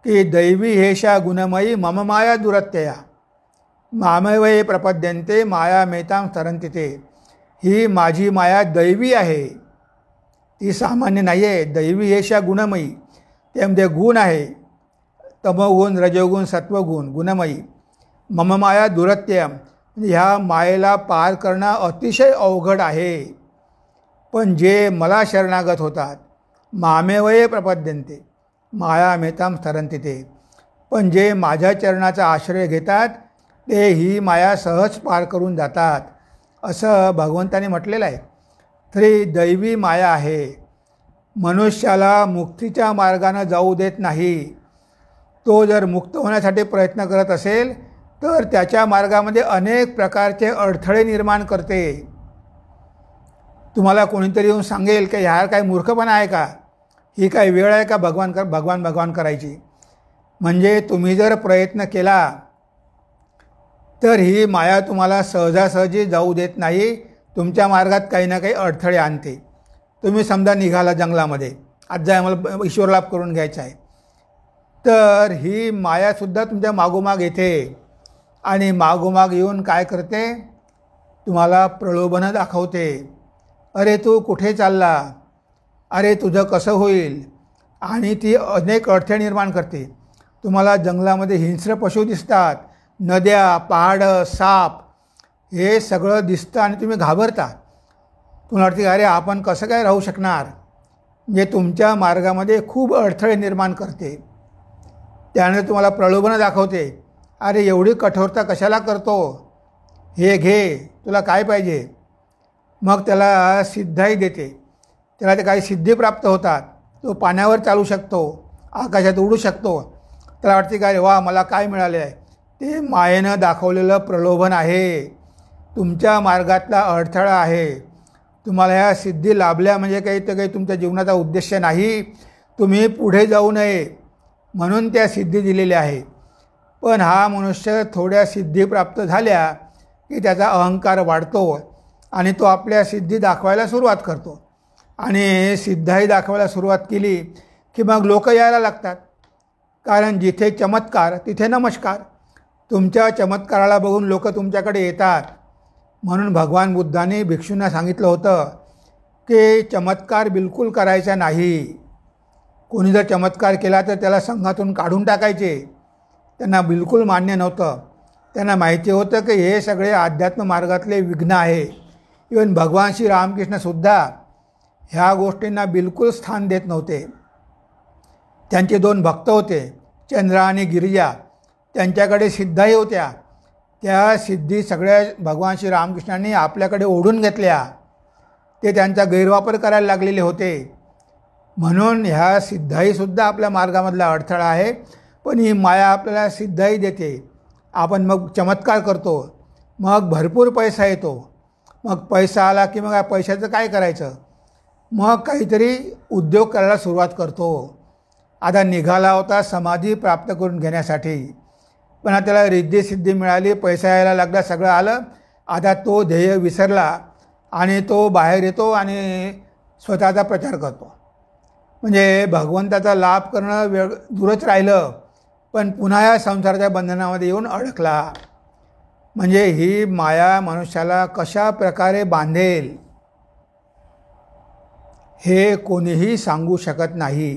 की दैवी हेषा गुणमयी मम माया दुरत्यया मामेवये प्रपद्यन्ते माया मेतां तरन्ति ते. ही माझी माया दैवी आहे, ती सामान्य नाही आहे. दैवी हेषा गुणमयी, त्यामध्ये गुण आहे, तमोगुण रजोगुण सत्वगुण गुणमयी. मम माया दुरत्यय, ह्या मायेला पार करणं अतिशय अवघड आहे. पण जे मला शरणागत होतात, मामेवये प्रपद्यन्ते माया मेतां तरन्ति ते, पण जे माझ्या चरणाचा आश्रय घेतात ते ही माया सहज पार करून जातात, असं भगवंताने म्हटलेलं आहे. तर ही दैवी माया आहे, मनुष्याला मुक्तीच्या मार्गानं जाऊ देत नाही. तो जर मुक्त होण्यासाठी प्रयत्न करत असेल तर त्याच्या मार्गामध्ये अनेक प्रकारचे अडथळे निर्माण करते. तुम्हाला कोणीतरी येऊन सांगेल की ह्या काय मूर्खपणा आहे का, ही काय वेळ आहे का भगवान करायची. म्हणजे तुम्ही जर प्रयत्न केला तर ही माया तुम्हाला सहजासहजी जाऊ देत नाही, तुमच्या मार्गात काही ना काही अडथळे आणते. तुम्ही समजा निघाला जंगलामध्ये, आज जाय मला ईश्वर लाभ करून घ्यायचा आहे, तर ही मायासुद्धा तुमच्या मागोमाग येते आणि मागोमाग येऊन काय करते, तुम्हाला प्रलोभनं दाखवते. अरे तू कुठे चालला, अरे तुझं कसं होईल, आणि ती अनेक अडथळे निर्माण करते. तुम्हाला जंगलामध्ये हिंस्र पशु दिसतात, नद्या, पहाडं, साप, हे सगळं दिसतं आणि तुम्ही घाबरता. तुम्हाला वाटते अरे आपण कसं काय राहू शकणार. म्हणजे तुमच्या मार्गामध्ये खूप अडथळे निर्माण करते. त्यानंतर तुम्हाला प्रलोभनं दाखवते, अरे एवढी कठोरता कशाला करतो, हे घे, तुला काय पाहिजे. मग त्याला सिद्धाई देते, त्याला ते काही सिद्धी प्राप्त होतात. तो पाण्यावर चालू शकतो, आकाशात उडू शकतो. त्याला वाटते काय वा मला काय मिळाले आहे. ते मायेनं दाखवलेलं प्रलोभन आहे, तुमच्या मार्गातला अडथळा आहे. तुम्हाला ह्या सिद्धी लाभल्या म्हणजे काही तर काही तुमच्या जीवनाचा उद्देश नाही, तुम्ही पुढे जाऊ नये म्हणून त्या सिद्धी दिलेल्या आहे. पण हा मनुष्य थोड्या सिद्धी प्राप्त झाल्या की त्याचा अहंकार वाढतो आणि तो आपल्या सिद्धी दाखवायला सुरुवात करतो. आणि सिद्धाई दाखवायला सुरुवात केली की मग लोक यायला लागतात, कारण जिथे चमत्कार तिथे नमस्कार. तुमच्या चमत्काराला बघून लोक तुमच्याकडे येतात. म्हणून भगवान बुद्धाने भिक्षूंना सांगितलं होतं की चमत्कार बिलकुल करायचा नाही. कोणी जर चमत्कार केला तर त्याला संघातून काढून टाकायचे. त्यांना बिलकुल मान्य नव्हतं. त्यांना माहिती होतं की हे सगळे अध्यात्म मार्गातले विघ्न आहे. इवन भगवान श्री रामकृष्णसुद्धा ह्या गोष्टींना बिलकुल स्थान देत नव्हते. त्यांचे 2 भक्त होते, चंद्रा आणि गिरिजा. त्यांच्याकडे सिद्धाई होत्या. त्या सिद्धी सगळ्या भगवान श्री रामकृष्णांनी आपल्याकडे ओढून घेतल्या. ते त्यांचा गैरवापर करायला लागलेले होते. म्हणून ह्या सिद्धाईसुद्धा आपल्या मार्गामधला अडथळा आहे. पण ही माया आपल्याला सिद्धाई देते. आपण मग चमत्कार करतो, मग भरपूर पैसा येतो. मग पैसा आला की मग पैशाचं काय करायचं, मग काहीतरी उद्योग करायला सुरुवात करतो. आता निघाला होता समाधी प्राप्त करून घेण्यासाठी, पण आता त्याला रिद्धी-सिद्धी मिळाली, पैसा यायला लागला, सगळं आलं. आता तो ध्येय विसरला आणि तो बाहेर येतो आणि स्वतःचा प्रचार करतो. म्हणजे भगवंताचा लाभ करणं दूरच राहिलं, पण पुन्हा या संसाराच्या बंधनामध्ये येऊन अडकला. म्हणजे ही माया मनुष्याला कशा प्रकारे बांधेल हे कोणीही सांगू शकत नाही.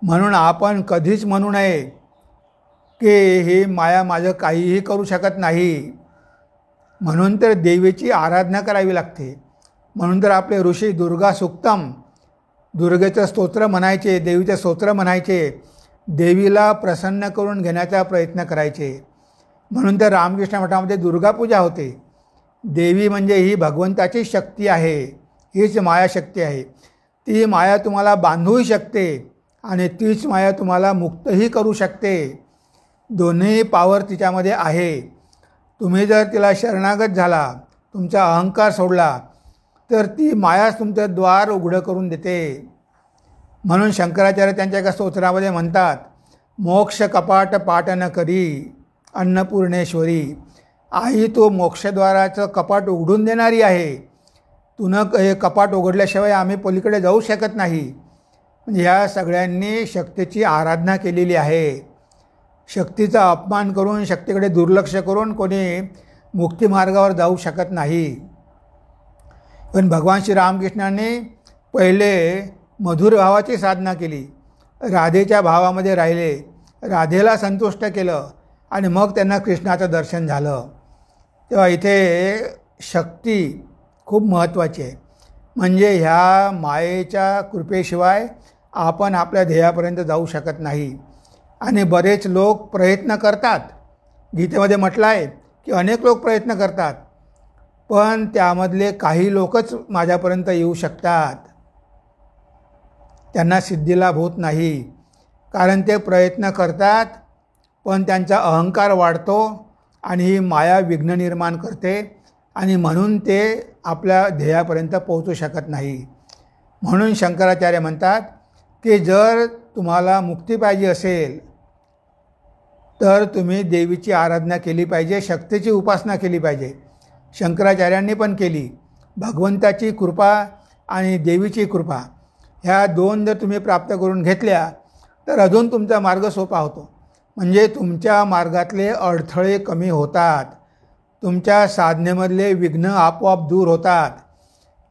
म्हणून आपण कधीच म्हणू नये की ही माया माझं काहीही करू शकत नाही. म्हणून तर देवीची आराधना करावी लागते. म्हणून तर आपले ऋषी दुर्गा सुक्तम, दुर्गेचं स्तोत्र म्हणायचे, देवीचे स्तोत्र म्हणायचे, देवीला प्रसन्न करून घेण्याचा प्रयत्न करायचे. म्हणून तर रामकृष्ण मठामध्ये दुर्गापूजा होते. देवी म्हणजे ही भगवंताची शक्ती आहे, हीच मायाशक्ती आहे. ती माया तुम्हाला बांधूही शकते आणि तीच माया तुम्हाला मुक्तही करू शकते. दोन्ही पावर तिच्यामध्ये आहे. तुम्ही जर तिला शरणागत झाला, तुमचा अहंकार सोडला, तर ती मायाच तुमचं द्वार उघडं करून देते. म्हणून शंकराचार्य त्यांच्या एका स्तोत्रामध्ये म्हणतात, मोक्ष कपाट पाट न करी अन्नपूर्णेश्वरी. आई तो मोक्षद्वाराचं कपाट उघडून देणारी आहे. हे कपाट उघडल्याशिवाय आम्ही पलीकडे जाऊ शकत नाही. म्हणजे ह्या सगळ्यांनी शक्तीची आराधना केलेली आहे. शक्तीचा अपमान करून, शक्तीकडे दुर्लक्ष करून कोणी मुक्तिमार्गावर जाऊ शकत नाही. पण भगवान श्री रामकृष्णांनी पहिले मधुर भावाची साधना केली, राधेच्या भावामध्ये राहिले, राधेला संतुष्ट केलं आणि मग त्यांना कृष्णाचं दर्शन झालं. तेव्हा इथे शक्ती खूप महत्त्वाची आहे. म्हणजे ह्या मायेच्या कृपेशिवाय आपण आपल्या ध्येयापर्यंत जाऊ शकत नाही. आणि बरेच लोक प्रयत्न करतात. गीतेमध्ये म्हटलं आहे की अनेक लोक प्रयत्न करतात, पण त्यामधले काही लोकच माझ्यापर्यंत येऊ शकतात. त्यांना सिद्धीलाभ होत नाही. कारण ते प्रयत्न करतात, पण त्यांचा अहंकार वाढतो आणि ही माया विघ्न निर्माण करते आणि म्हणून ते आपल्या ध्येयापर्यंत पोहोचू शकत नाही. म्हणून शंकराचार्य म्हणतात की जर तुम्हाला मुक्ती पाहिजे असेल तर तुम्ही देवीची आराधना केली पाहिजे, शक्तीची उपासना केली पाहिजे. शंकराचार्यांनी पण केली. भगवंताची कृपा आणि देवीची कृपा ह्या दोन जर तुम्ही प्राप्त करून घेतल्या तर अजून तुमचा मार्ग सोपा होतो. म्हणजे तुमच्या मार्गातले अडथळे कमी होतात, तुमच्या साधनेमधले विघ्न आपोआप दूर होतात.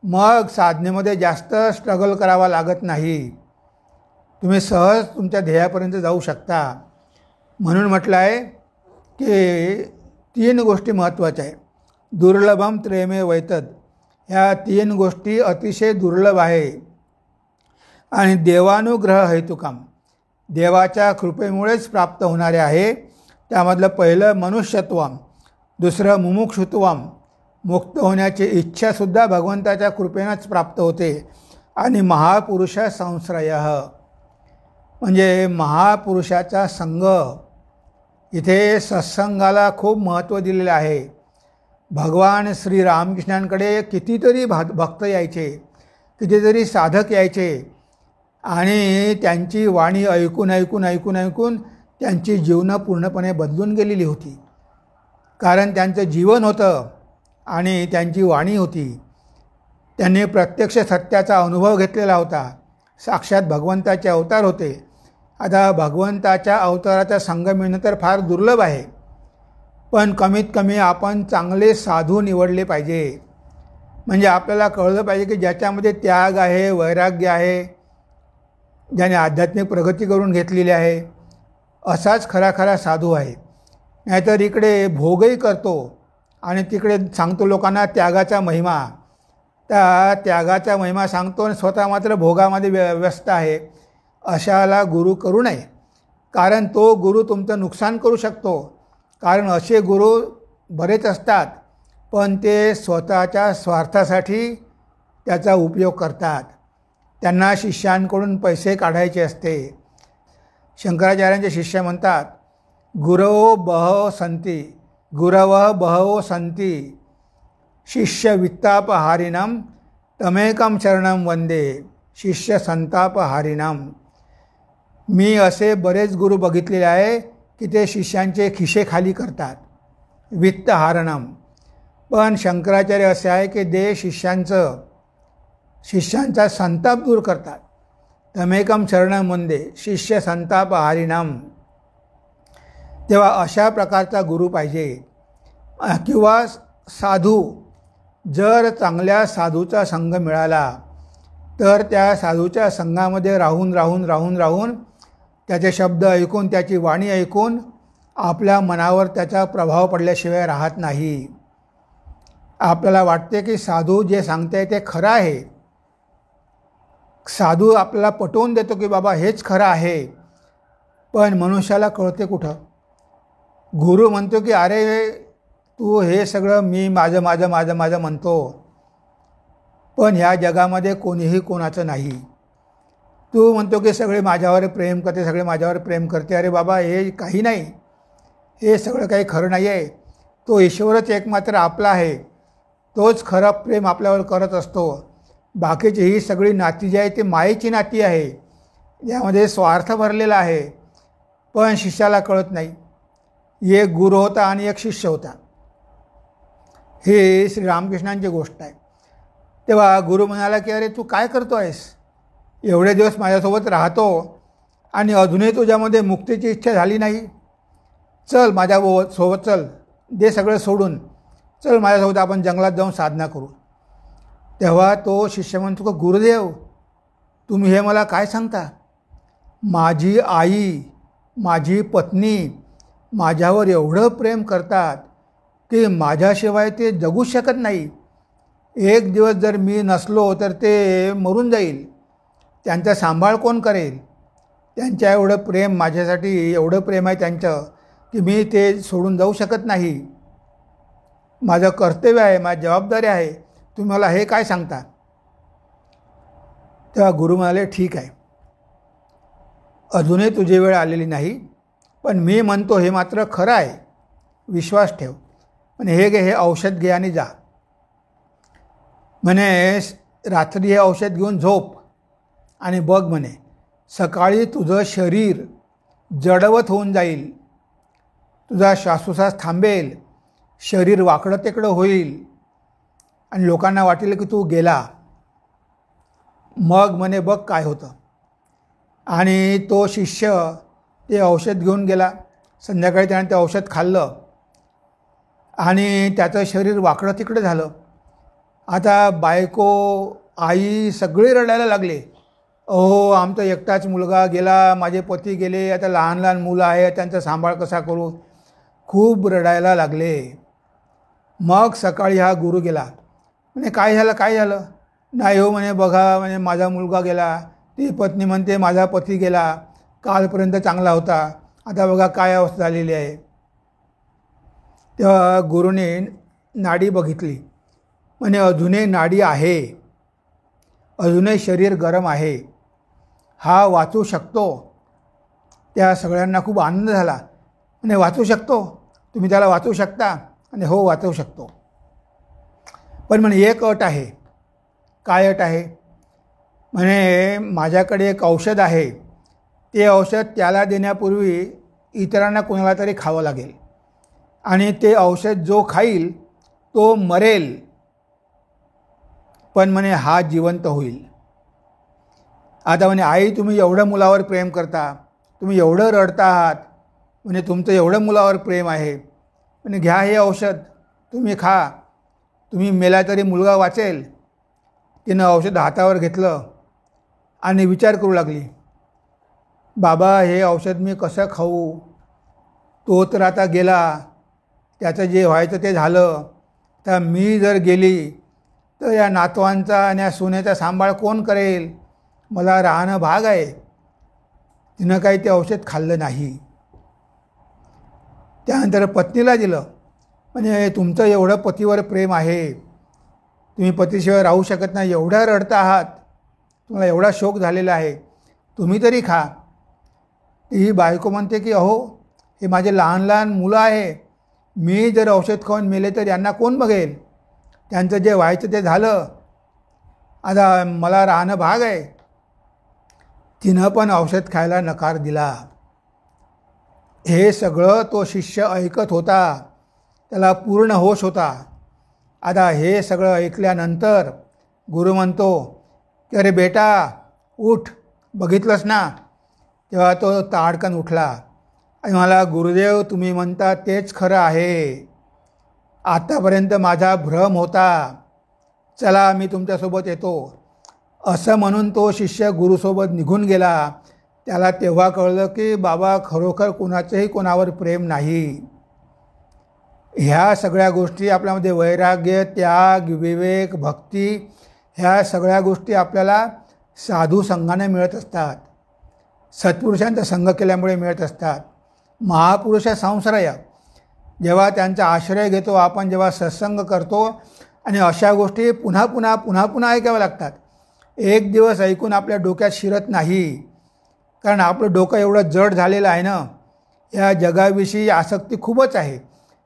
मग साधनेमध्ये जास्त स्ट्रगल करावा लागत नाही. तुम्ही सहज तुमच्या ध्येयापर्यंत जाऊ शकता. म्हणून म्हटलं आहे की 3 गोष्टी महत्त्वाच्या आहे. दुर्लभम त्रयमे वैतद. ह्या 3 गोष्टी अतिशय दुर्लभ आहे आणि देवानुग्रह हेतुकाम, देवाच्या कृपेमुळेच प्राप्त होणारे आहे. त्यामधलं पहिलं मनुष्यत्वम, दुसरं मुमुक्षुत्वम, मुक्त होण्याची इच्छासुद्धा भगवंताच्या कृपेनंच प्राप्त होते. आणि महापुरुष संश्रय, म्हणजे महापुरुषाचा संग. इथे सत्संगाला खूप महत्त्व दिलेलं आहे. भगवान श्री रामकृष्णांकडे कितीतरी भक्त यायचे, कितीतरी साधक यायचे आणि त्यांची वाणी ऐकून ऐकून ऐकून ऐकून त्यांची जीवनं पूर्णपणे बदलून गेलेली होती. कारण त्यांचं जीवन होतं आणि त्यांची वाणी होती. त्यांनी प्रत्यक्ष सत्याचा अनुभव घेतलेला होता. साक्षात भगवंताचे अवतार होते. आता भगवंताच्या अवताराचा संग मिळणं तर फार दुर्लभ आहे, पण कमीत कमी आपण चांगले साधू निवडले पाहिजे. म्हणजे आपल्याला कळलं पाहिजे की ज्याच्यामध्ये त्याग आहे, वैराग्य आहे, ज्याने आध्यात्मिक प्रगती करून घेतलेली आहे, असाच खरा खरा साधू आहे. नाहीतर इकडे भोगही करतो आणि तिकडे सांगतो लोकांना त्यागाचा महिमा. त्या त्यागाचा महिमा सांगतो आणि स्वतः मात्र भोगामध्ये व्यस्त आहे. अशाला गुरु करू नये. कारण तो गुरु तुमचं नुकसान करू शकतो. कारण असे गुरु बरेच असतात, पण ते स्वतःच्या स्वार्थासाठी त्याचा उपयोग करतात. त्यांना शिष्यांकडून पैसे काढायचे असते. शंकराचार्यांचे शिष्य म्हणतात, गुरवो बहवो संती, गुरवः बहवो संती, शिष्य वित्तापहारिणम तमेकम शरणम वंदे, शिष्य संतापहारिणम. मी असे बरेच गुरु बघितलेले आहे की ते शिष्यांचे खिसे खाली करतात, वित्तहारणम. पण शंकराचार्य असे आहे की ते शिष्यांचा संताप दूर करतात. तमेकम शरणम वंदे, शिष्य संतापहारिणम. तेव्हा अशा प्रकारचा गुरु पाहिजे. किंवा साधू, जर चांगल्या साधूचा संग मिळाला तर त्या साधूच्या संघामध्ये राहून राहून राहून राहून त्याचे शब्द ऐकून, त्याची वाणी ऐकून आपल्या मनावर त्याचा प्रभाव पडल्याशिवाय राहत नाही. आपल्याला वाटते की साधू जे सांगते ते खरं आहे. साधू आपल्याला पटवून देतो की बाबा हेच खरं आहे, पण मनुष्याला कळते कुठं. गुरु म्हणतो की अरे तू हे सगळं मी माझं माझं माझं माझं म्हणतो, पण ह्या जगामध्ये कोणीही कोणाचं नाही. तू म्हणतो की सगळे माझ्यावर प्रेम करते, सगळे माझ्यावर प्रेम करते. अरे बाबा हे काही नाही. हे सगळं काही खरं नाही आहे. तो ईश्वरच एकमात्र आपला आहे. तोच खरं प्रेम आपल्यावर करत असतो. बाकीची ही सगळी नाती जी आहे ती मायेची नाती आहे. यामध्ये स्वार्थ भरलेला आहे. पण शिष्याला कळत नाही. एक गुरु होता आणि एक शिष्य होता. ही श्रीरामकृष्णांची गोष्ट आहे. तेव्हा गुरु म्हणाला की अरे तू काय करतो आहेस? एवढे दिवस माझ्यासोबत राहतो आणि अजूनही तुझ्यामध्ये मुक्तीची इच्छा झाली नाही. चल माझ्यासोबत चल, दे सगळं सोडून, चल माझ्यासोबत आपण जंगलात जाऊन साधना करू. तेव्हा तो शिष्य म्हणतो की गुरुदेव, तुम्ही हे मला काय सांगता? माझी आई, माझी पत्नी माझ्यावर एवढं प्रेम करतात की माझ्याशिवाय ते जगूच शकत नाही. एक दिवस जर मी नसलो तर ते मरून जाईल. त्यांचा सांभाळ कोण करेल? त्यांच्या एवढं प्रेम माझ्यासाठी, एवढं प्रेम आहे त्यांचं की मी ते सोडून जाऊ शकत नाही. माझं कर्तव्य आहे, माझी जबाबदारी आहे. तुम्ही मला हे काय सांगता? तेव्हा गुरु म्हणाले ठीक आहे, अजूनही तुझी वेळ आलेली नाही, पण मी म्हणतो हे मात्र खरं आहे, विश्वास ठेव. म्हणे हे घे, हे औषध घे आणि जा. म्हणे रात्री हे औषध घेऊन झोप आणि बघ म्हणे सकाळी तुझं शरीर जडवत होऊन जाईल, तुझा श्वासोच्छ्वास थांबेल, शरीर वाकडं तिकडं होईल आणि लोकांना वाटेल की तू गेला. मग म्हणे बघ काय होतं. आणि तो शिष्य ते औषध घेऊन गेला. संध्याकाळी त्याने ते औषध खाल्लं आणि त्याचं शरीर वाकडं तिकडं झालं. आता बायको, आई सगळे रडायला लागले. अहो आमचा एकटाच मुलगा गेला, माझे पती गेले, आता लहान लहान मुलं आहे, त्यांचा सांभाळ कसा करू? खूप रडायला लागले. मग सकाळी हा गुरु गेला. म्हणे काय झालं, काय झालं? नाही हो म्हणे, बघा म्हणे माझा मुलगा गेला. ती पत्नी म्हणते माझा पती गेला, कालपर्यंत चांगला होता, आता बघा काय अवस्था झालेली आहे. तेव्हा गुरुने नाडी बघितली. म्हणे अजूनही नाडी आहे, अजूनही शरीर गरम आहे, हा वाचू शकतो. त्या सगळ्यांना खूप आनंद झाला. म्हणे वाचू शकतो? तुम्ही त्याला वाचू शकता? आणि हो वाचवू शकतो, पण म्हणे एक अट आहे. काय अट आहे? म्हणे माझ्याकडे एक औषध आहे, ते औषध त्याला देण्यापूर्वी इतरांना कोणाला तरी खावं लागेल आणि ते औषध जो खाईल तो मरेल, पण म्हणे हा जिवंत होईल. आता म्हणे आई तुम्ही एवढं मुलावर प्रेम करता, तुम्ही एवढं रडता आहात, म्हणजे तुमचं एवढं मुलावर प्रेम आहे, म्हणे घ्या हे औषध, तुम्ही खा, तुम्ही मेला तरी मुलगा वाचेल. तिनं औषध हातावर घेतलं आणि विचार करू लागली, बाबा हे औषध मी कसं खाऊ? तो तर आता गेला, त्याचं जे व्हायचं ते झालं. तर मी जर गेली तर या नातवांचा आणि या सुनेचा सांभाळ कोण करेल? मला राहणं भाग आहे. तिनं काही ते औषध खाल्लं नाही. त्यानंतर पत्नीला दिलं. म्हणजे तुमचं एवढं पतीवर प्रेम आहे, तुम्ही पतीशिवाय राहू शकत नाही, एवढा रडता आहात, तुम्हाला एवढा शोक झालेला आहे, तुम्ही तरी खा. ही बायको म्हणते की अहो हे माझे लहान लहान मुलं आहे, मी जर औषध खाऊन मेले तर यांना कोण बघेल? त्यांचं जे व्हायचं ते झालं, आता मला राहणं भाग आहे. तिनं पण औषध खायला नकार दिला. हे सगळं तो शिष्य ऐकत होता, त्याला पूर्ण होश होता. आता हे सगळं ऐकल्यानंतर गुरु म्हणतो की अरे बेटा उठ, बघितलंस ना? तेव्हा तो ताडकन उठला आणि मला गुरुदेव तुम्ही म्हणता तेच खरं आहे, आतापर्यंत माझा भ्रम होता, चला मी तुमच्यासोबत येतो. असं म्हणून तो शिष्य गुरुसोबत निघून गेला. त्याला तेव्हा कळलं की बाबा खरोखर कोणाचंही कोणावर प्रेम नाही. ह्या सगळ्या गोष्टी आपल्यामध्ये वैराग्य, त्याग, विवेक, भक्ती ह्या सगळ्या गोष्टी आपल्याला साधू संघाने मिळत असतात, सत्पुरुषांचा संघ केल्यामुळे मिळत असतात. महापुरुष संश्रय, जेव्हा त्यांचा आश्रय घेतो आपण, जेव्हा सत्संग करतो आणि अशा गोष्टी पुन्हा पुन्हा पुन्हा पुन्हा ऐकाव्या लागतात. एक दिवस ऐकून आपल्या डोक्यात शिरत नाही, कारण आपलं डोकं एवढं जड झालेलं आहे ना. ह्या जगाविषयी आसक्ती खूपच आहे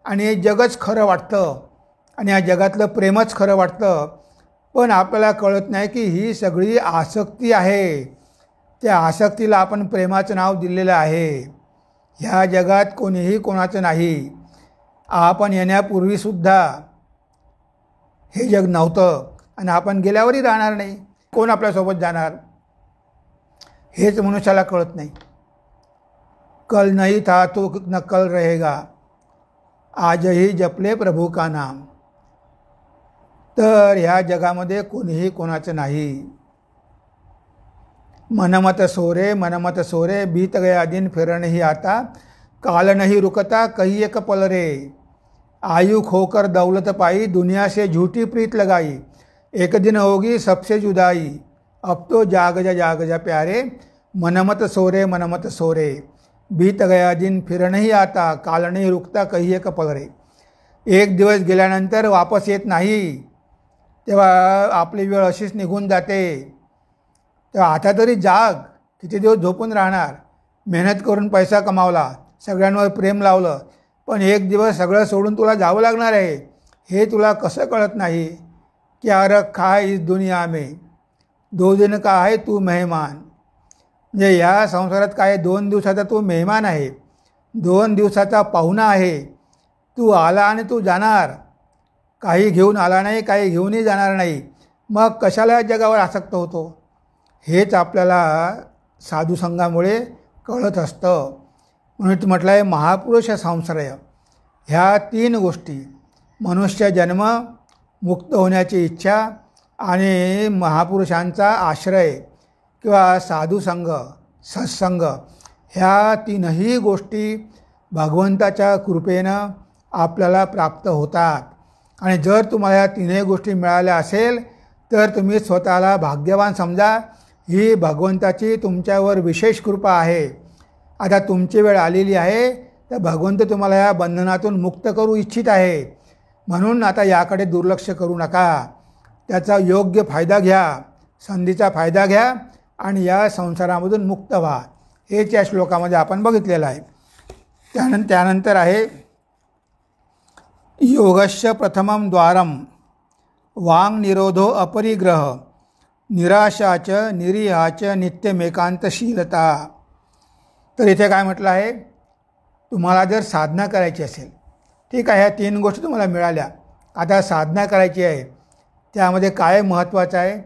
आणि हे जगच खरं वाटतं आणि या जगातलं प्रेमच खरं वाटतं. पण आपल्याला कळत नाही की ही सगळी आसक्ती आहे. त्या आसक्तीला आपण प्रेमाचं नाव दिलेलं आहे. ह्या जगात कोणीही कोणाचं नाही. आपण येण्यापूर्वीसुद्धा हे जग नव्हतं आणि आपण गेल्यावरही राहणार नाही. कोण आपल्यासोबत जाणार हेच मनुष्याला कळत नाही. कल नहीं था तो न कल रहेगा, आजही जपले प्रभू का नाम. तर ह्या जगामध्ये कोणीही कोणाचं नाही. मनमत सोरे बीत गया दिन फिर नहीं आता, काल नहीं रुकता कही एक पल रे. आयु खोकर दौलत पाई दुनिया से झूठी प्रीत लगाई, एक दिन होगी सबसे जुदाई. अब तो जाग जा प्यारे, मनमत सोरे बीत गया दिन फिर नहीं आता, काल नहीं रुकता कही एक पल रे. एक दिवस गेल्यानंतर वापस येत नाही, तेव्हा आपली वेळ अशीच निघून जाते. तेव्हा आता तरी जाग. किती दिवस झोपून राहणार. मेहनत करून पैसा कमावला, सगळ्यांवर प्रेम लावलं, पण एक दिवस सगळं सोडून तुला जावं लागणार आहे. हे तुला कसं कळत नाही. क्या रखा है इस दुनिया में, 2 दिन का है तू मेहमान. म्हणजे या संसारात काय 2 दिवसाचा तू मेहमान आहे, 2 दिवसाचा पाहुणा आहे. तू आला आणि तू जाणार. काही घेऊन आला नाही, काही घेऊनही जाणार नाही. मग कशाला जगावर आसक्त होतो. हेच आपल्याला साधुसंगामुळे कळत असतं. म्हणून म्हटलं आहे महापुरुष संश्रय. ह्या 3 गोष्टी, मनुष्य जन्म, मुक्त होण्याची इच्छा आणि महापुरुषांचा आश्रय किंवा साधुसंग, सत्संग, ह्या 3ही गोष्टी भगवंताच्या कृपेनं आपल्याला प्राप्त होतात. आणि जर तुम्हाला या 3ही गोष्टी मिळाल्या असेल तर तुम्ही स्वतःला भाग्यवान समजा. ही भगवंताची तुमच्यावर विशेष कृपा आहे. आता तुमची वेळ आलेली आहे, तर भगवंत तुम्हाला या बंधनातून मुक्त करू इच्छित आहे. म्हणून आता याकडे दुर्लक्ष करू नका. त्याचा योग्य फायदा घ्या, संधीचा फायदा घ्या आणि या संसारामधून मुक्त व्हा. हेच या श्लोकामध्ये आपण बघितलेलं आहे. त्यानंतर आहे योगस्य प्रथमं द्वारम वांग निरोधो अपरिग्रह निराशाच निरीहाच नित्यमेकांतशीलता. तर इथे काय म्हटलं आहे, तुम्हाला जर साधना करायची असेल, ठीक आहे, ह्या 3 गोष्टी तुम्हाला मिळाल्या, आता साधना करायची आहे. त्यामध्ये काय महत्त्वाचं आहे,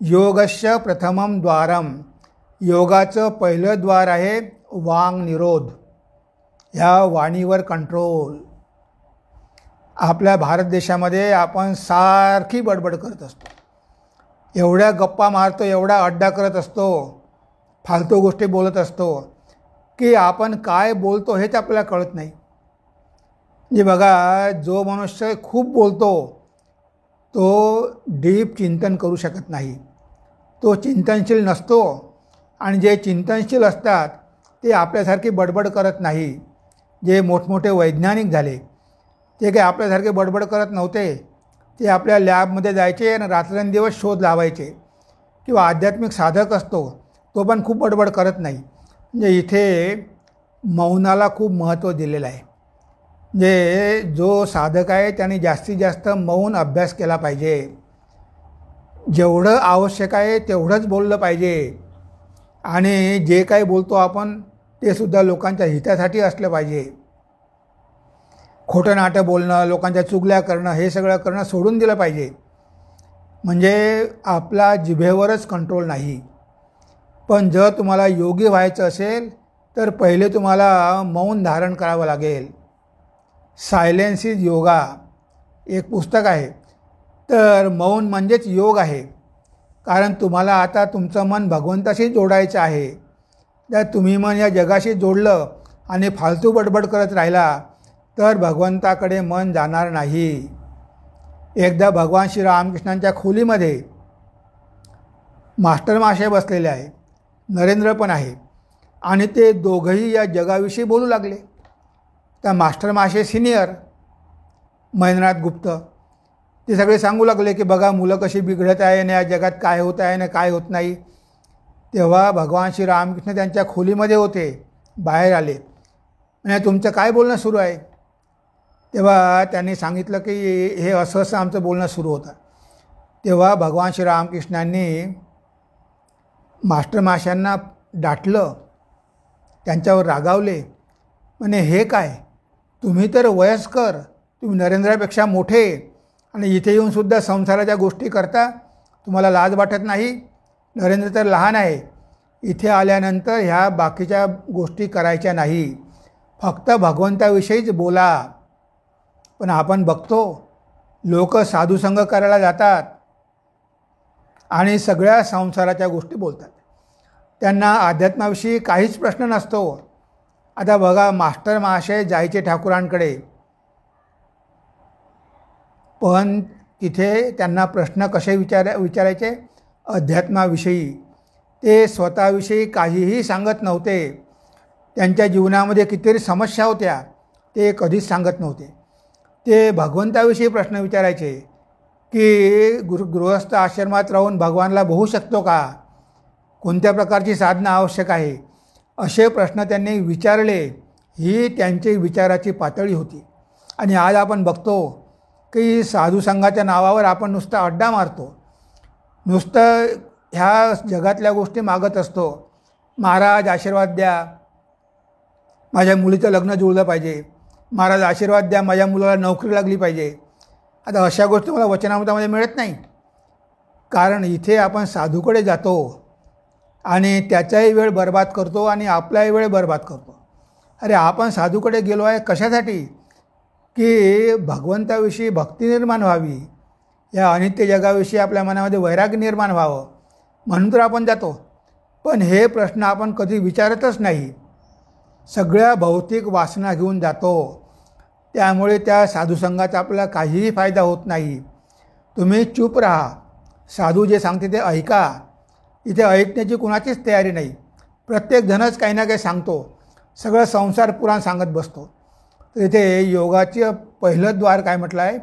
योगस्य प्रथमं द्वारम. योगाचं पहिलं द्वार आहे वांग निरोध. ह्या वाणीवर कंट्रोल. आपल्या भारत देशामध्ये आपण सारखी बडबड करत असतो, एवढ्या गप्पा मारतो, एवढा अड्डा करत असतो, फालतू गोष्टी बोलत असतो की आपण काय बोलतो हेच आपल्याला कळत नाही. म्हणजे बघा, जो मनुष्य खूप बोलतो तो डीप चिंतन करू शकत नाही, तो चिंतनशील नसतो. आणि जे चिंतनशील असतात ते आपल्यासारखी बडबड करत नाही. जे मोठमोठे वैज्ञानिक झाले ते काही आपल्यासारखे बडबड करत नव्हते. ते आपल्या लॅबमध्ये जायचे आणि रात्रंदिवस शोध लावायचे. किंवा आध्यात्मिक साधक असतो तो पण खूप बडबड करत नाही. म्हणजे इथे मौनाला खूप महत्त्व दिलेलं आहे. म्हणजे जो साधक आहे त्याने जास्तीत जास्त मौन अभ्यास केला पाहिजे. जेवढं आवश्यक आहे तेवढंच बोललं पाहिजे. आणि जे काही बोलतो आपण ते सुद्धा लोकांच्या हितासाठी असलं पाहिजे. खोटं नाटं बोलणं, लोकांच्या चुगल्या करणं, हे सगळं करणं सोडून दिलं पाहिजे. म्हणजे आपला जिभेवरच कंट्रोल नाही. पण जर तुम्हाला योगी व्हायचं असेल तर पहिले तुम्हाला मौन धारण करावं लागेल. सायलेन्स इज योगा एक पुस्तक आहे. तर मौन म्हणजेच योग आहे. कारण तुम्हाला आता तुमचं मन भगवंताशी जोडायचं आहे. जर तुम्ही मन या जगाशी जोडलं आणि फालतू बडबड करत राहिला तर भगवंताकडे मन जाणार नाही. एकदा भगवान श्री रामकृष्णांच्या खोलीमध्ये मास्टर माशे बसलेले आहे, नरेंद्र पण आहे, आणि ते दोघंही या जगाविषयी बोलू लागले. त्या मास्टर माशे सिनियर महेंद्रनाथ गुप्त ते सगळे सांगू लागले की बघा मुलं कशी बिघडत आहे आणि या जगात काय होत आहे आणि काय होत नाही. तेव्हा भगवान श्री रामकृष्ण त्यांच्या खोलीमध्ये होते, बाहेर आले म्हणजे तुमचं काय बोलणं सुरू आहे? तेव्हा त्यांनी सांगितलं की हे असं असं आमचं बोलणं सुरू होतं. तेव्हा भगवान श्री रामकृष्णांनी मास्टर माशांना डाटलं, त्यांच्यावर रागावले. म्हणे हे काय, तुम्ही तर वयस्कर, तुम्ही नरेंद्रापेक्षा मोठे आणि इथे येऊनसुद्धा संसाराच्या गोष्टी करता, तुम्हाला लाज वाटत नाही? नरेंद्र तर लहान आहे, इथे आल्यानंतर ह्या बाकीच्या गोष्टी करायच्या नाही, फक्त भगवंताविषयीच बोला. पण आपण बघतो लोक साधुसंग करायला जातात आणि सगळ्या संसाराच्या गोष्टी बोलतात. त्यांना अध्यात्माविषयी काहीच प्रश्न नसतो. आता बघा, मास्टर महाशय जायचे ठाकूरांकडे, पण तिथे त्यांना प्रश्न कसे विचारायचे? अध्यात्माविषयी. ते स्वतःविषयी काहीही सांगत नव्हते. त्यांच्या जीवनामध्ये कितीतरी समस्या होत्या, ते कधीच सांगत नव्हते. ते भगवंताविषयी प्रश्न विचारायचे की गृहस्थ आश्रमात राहून भगवानला बघू शकतो का? कोणत्या प्रकारची साधना आवश्यक आहे? असे प्रश्न त्यांनी विचारले. ही त्यांची विचाराची पातळी होती. आणि आज आपण बघतो की साधुसंघाच्या नावावर आपण नुसतं अड्डा मारतो, नुसतं ह्या जगातल्या गोष्टी मागत असतो. महाराज आशीर्वाद द्या, माझ्या मुलीचं लग्न जुळलं पाहिजे, महाराज आशीर्वाद द्या, माझ्या मुलाला नोकरी लागली पाहिजे. आता अशा गोष्टी मला वचनामृतामध्ये मिळत नाही, कारण इथे आपण साधूकडे जातो आणि त्याचाही वेळ बर्बाद करतो आणि आपलाही वेळ बर्बाद करतो. अरे आपण साधूकडे गेलो आहे कशासाठी? की भगवंताविषयी भक्ती निर्माण व्हावी, या अनित्य जगाविषयी आपल्या मनामध्ये वैराग्य निर्माण व्हावं, म्हणून तर आपण जातो. पण हे प्रश्न आपण कधी विचारतच नाही. सगळ्या भौतिक वासना घेऊन जातो. त्यामुळे त्या साधुसंघाचा आपल्याला काहीही फायदा होत नाही. तुम्ही चूप राहा, साधू जे सांगते ते ऐका. इथे ऐकण्याची कुणाचीच तयारी नाही. प्रत्येकजणच काही ना काही सांगतो, सगळं संसार पुराण सांगत बसतो. तर इथे योगाचं पहिलं द्वार काय म्हटलं आहे?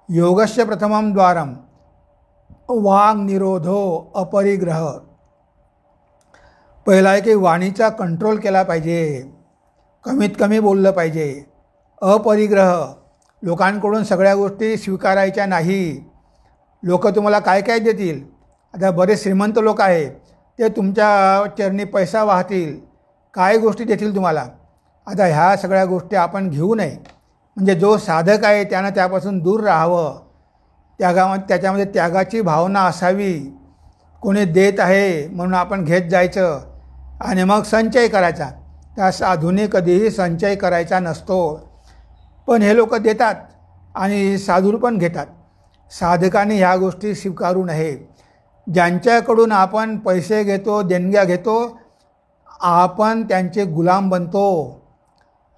योगस्य प्रथमम द्वारम वांग निरोधो अपरिग्रह. पहिला आहे की वाणीचा कंट्रोल केला पाहिजे, कमीत कमी बोललं पाहिजे. अपरिग्रह, लोकांकडून सगळ्या गोष्टी स्वीकारायच्या नाही. लोक तुम्हाला काय काय देतील? आता बरेच श्रीमंत लोक आहेत, ते तुमच्या चरणी पैसा वाहतील, काय गोष्टी देतील तुम्हाला. आता ह्या सगळ्या गोष्टी आपण घेऊ नये. म्हणजे जो साधक आहे त्यानं त्यापासून दूर राहावं. त्याच्यामध्ये त्यागाची भावना असावी. कोणी देत आहे म्हणून आपण घेत जायचं आणि मग संचय करायचा. त्या साधूने कधीही संचय करायचा नसतो. पण हे लोक देतात आणि साधू पण घेतात. साधकांनी ह्या गोष्टी स्वीकारू नये. ज्यांच्याकडून आपण पैसे घेतो, देणग्या घेतो, आपण त्यांचे गुलाम बनतो.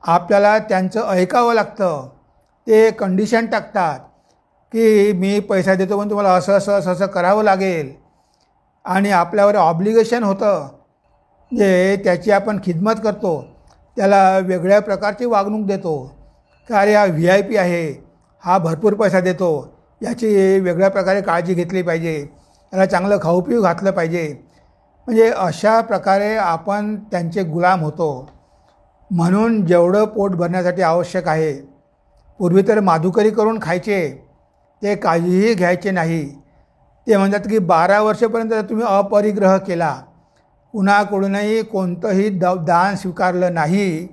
आपल्याला त्यांचं ऐकावं लागतं. ते कंडिशन टाकतात की मी पैसा देतो पण तुम्हाला असं असं असं असं करावं लागेल, आणि आपल्यावर ऑब्लिगेशन होतं. जे त्याची आपण खिदमत करतो त्याला वेगळ्या प्रकारची वागणूक देतो. का अरे हा VIP आहे, हा भरपूर पैसा देतो, याची वेगळ्या प्रकारे काळजी घेतली पाहिजे, याला चांगलं खाऊपिऊ घातलं पाहिजे. म्हणजे अशा प्रकारे आपण त्यांचे गुलाम होतो. म्हणून जेवढं पोट भरण्यासाठी आवश्यक आहे, पूर्वी तर माधुकरी करून खायचे, ते काहीही घ्यायचे नाही. ते म्हणतात की 12 वर्षापर्यंत जर तुम्ही अपरिग्रह केला, कुणाकडूनही कोणतंही दान स्वीकारलं नाही,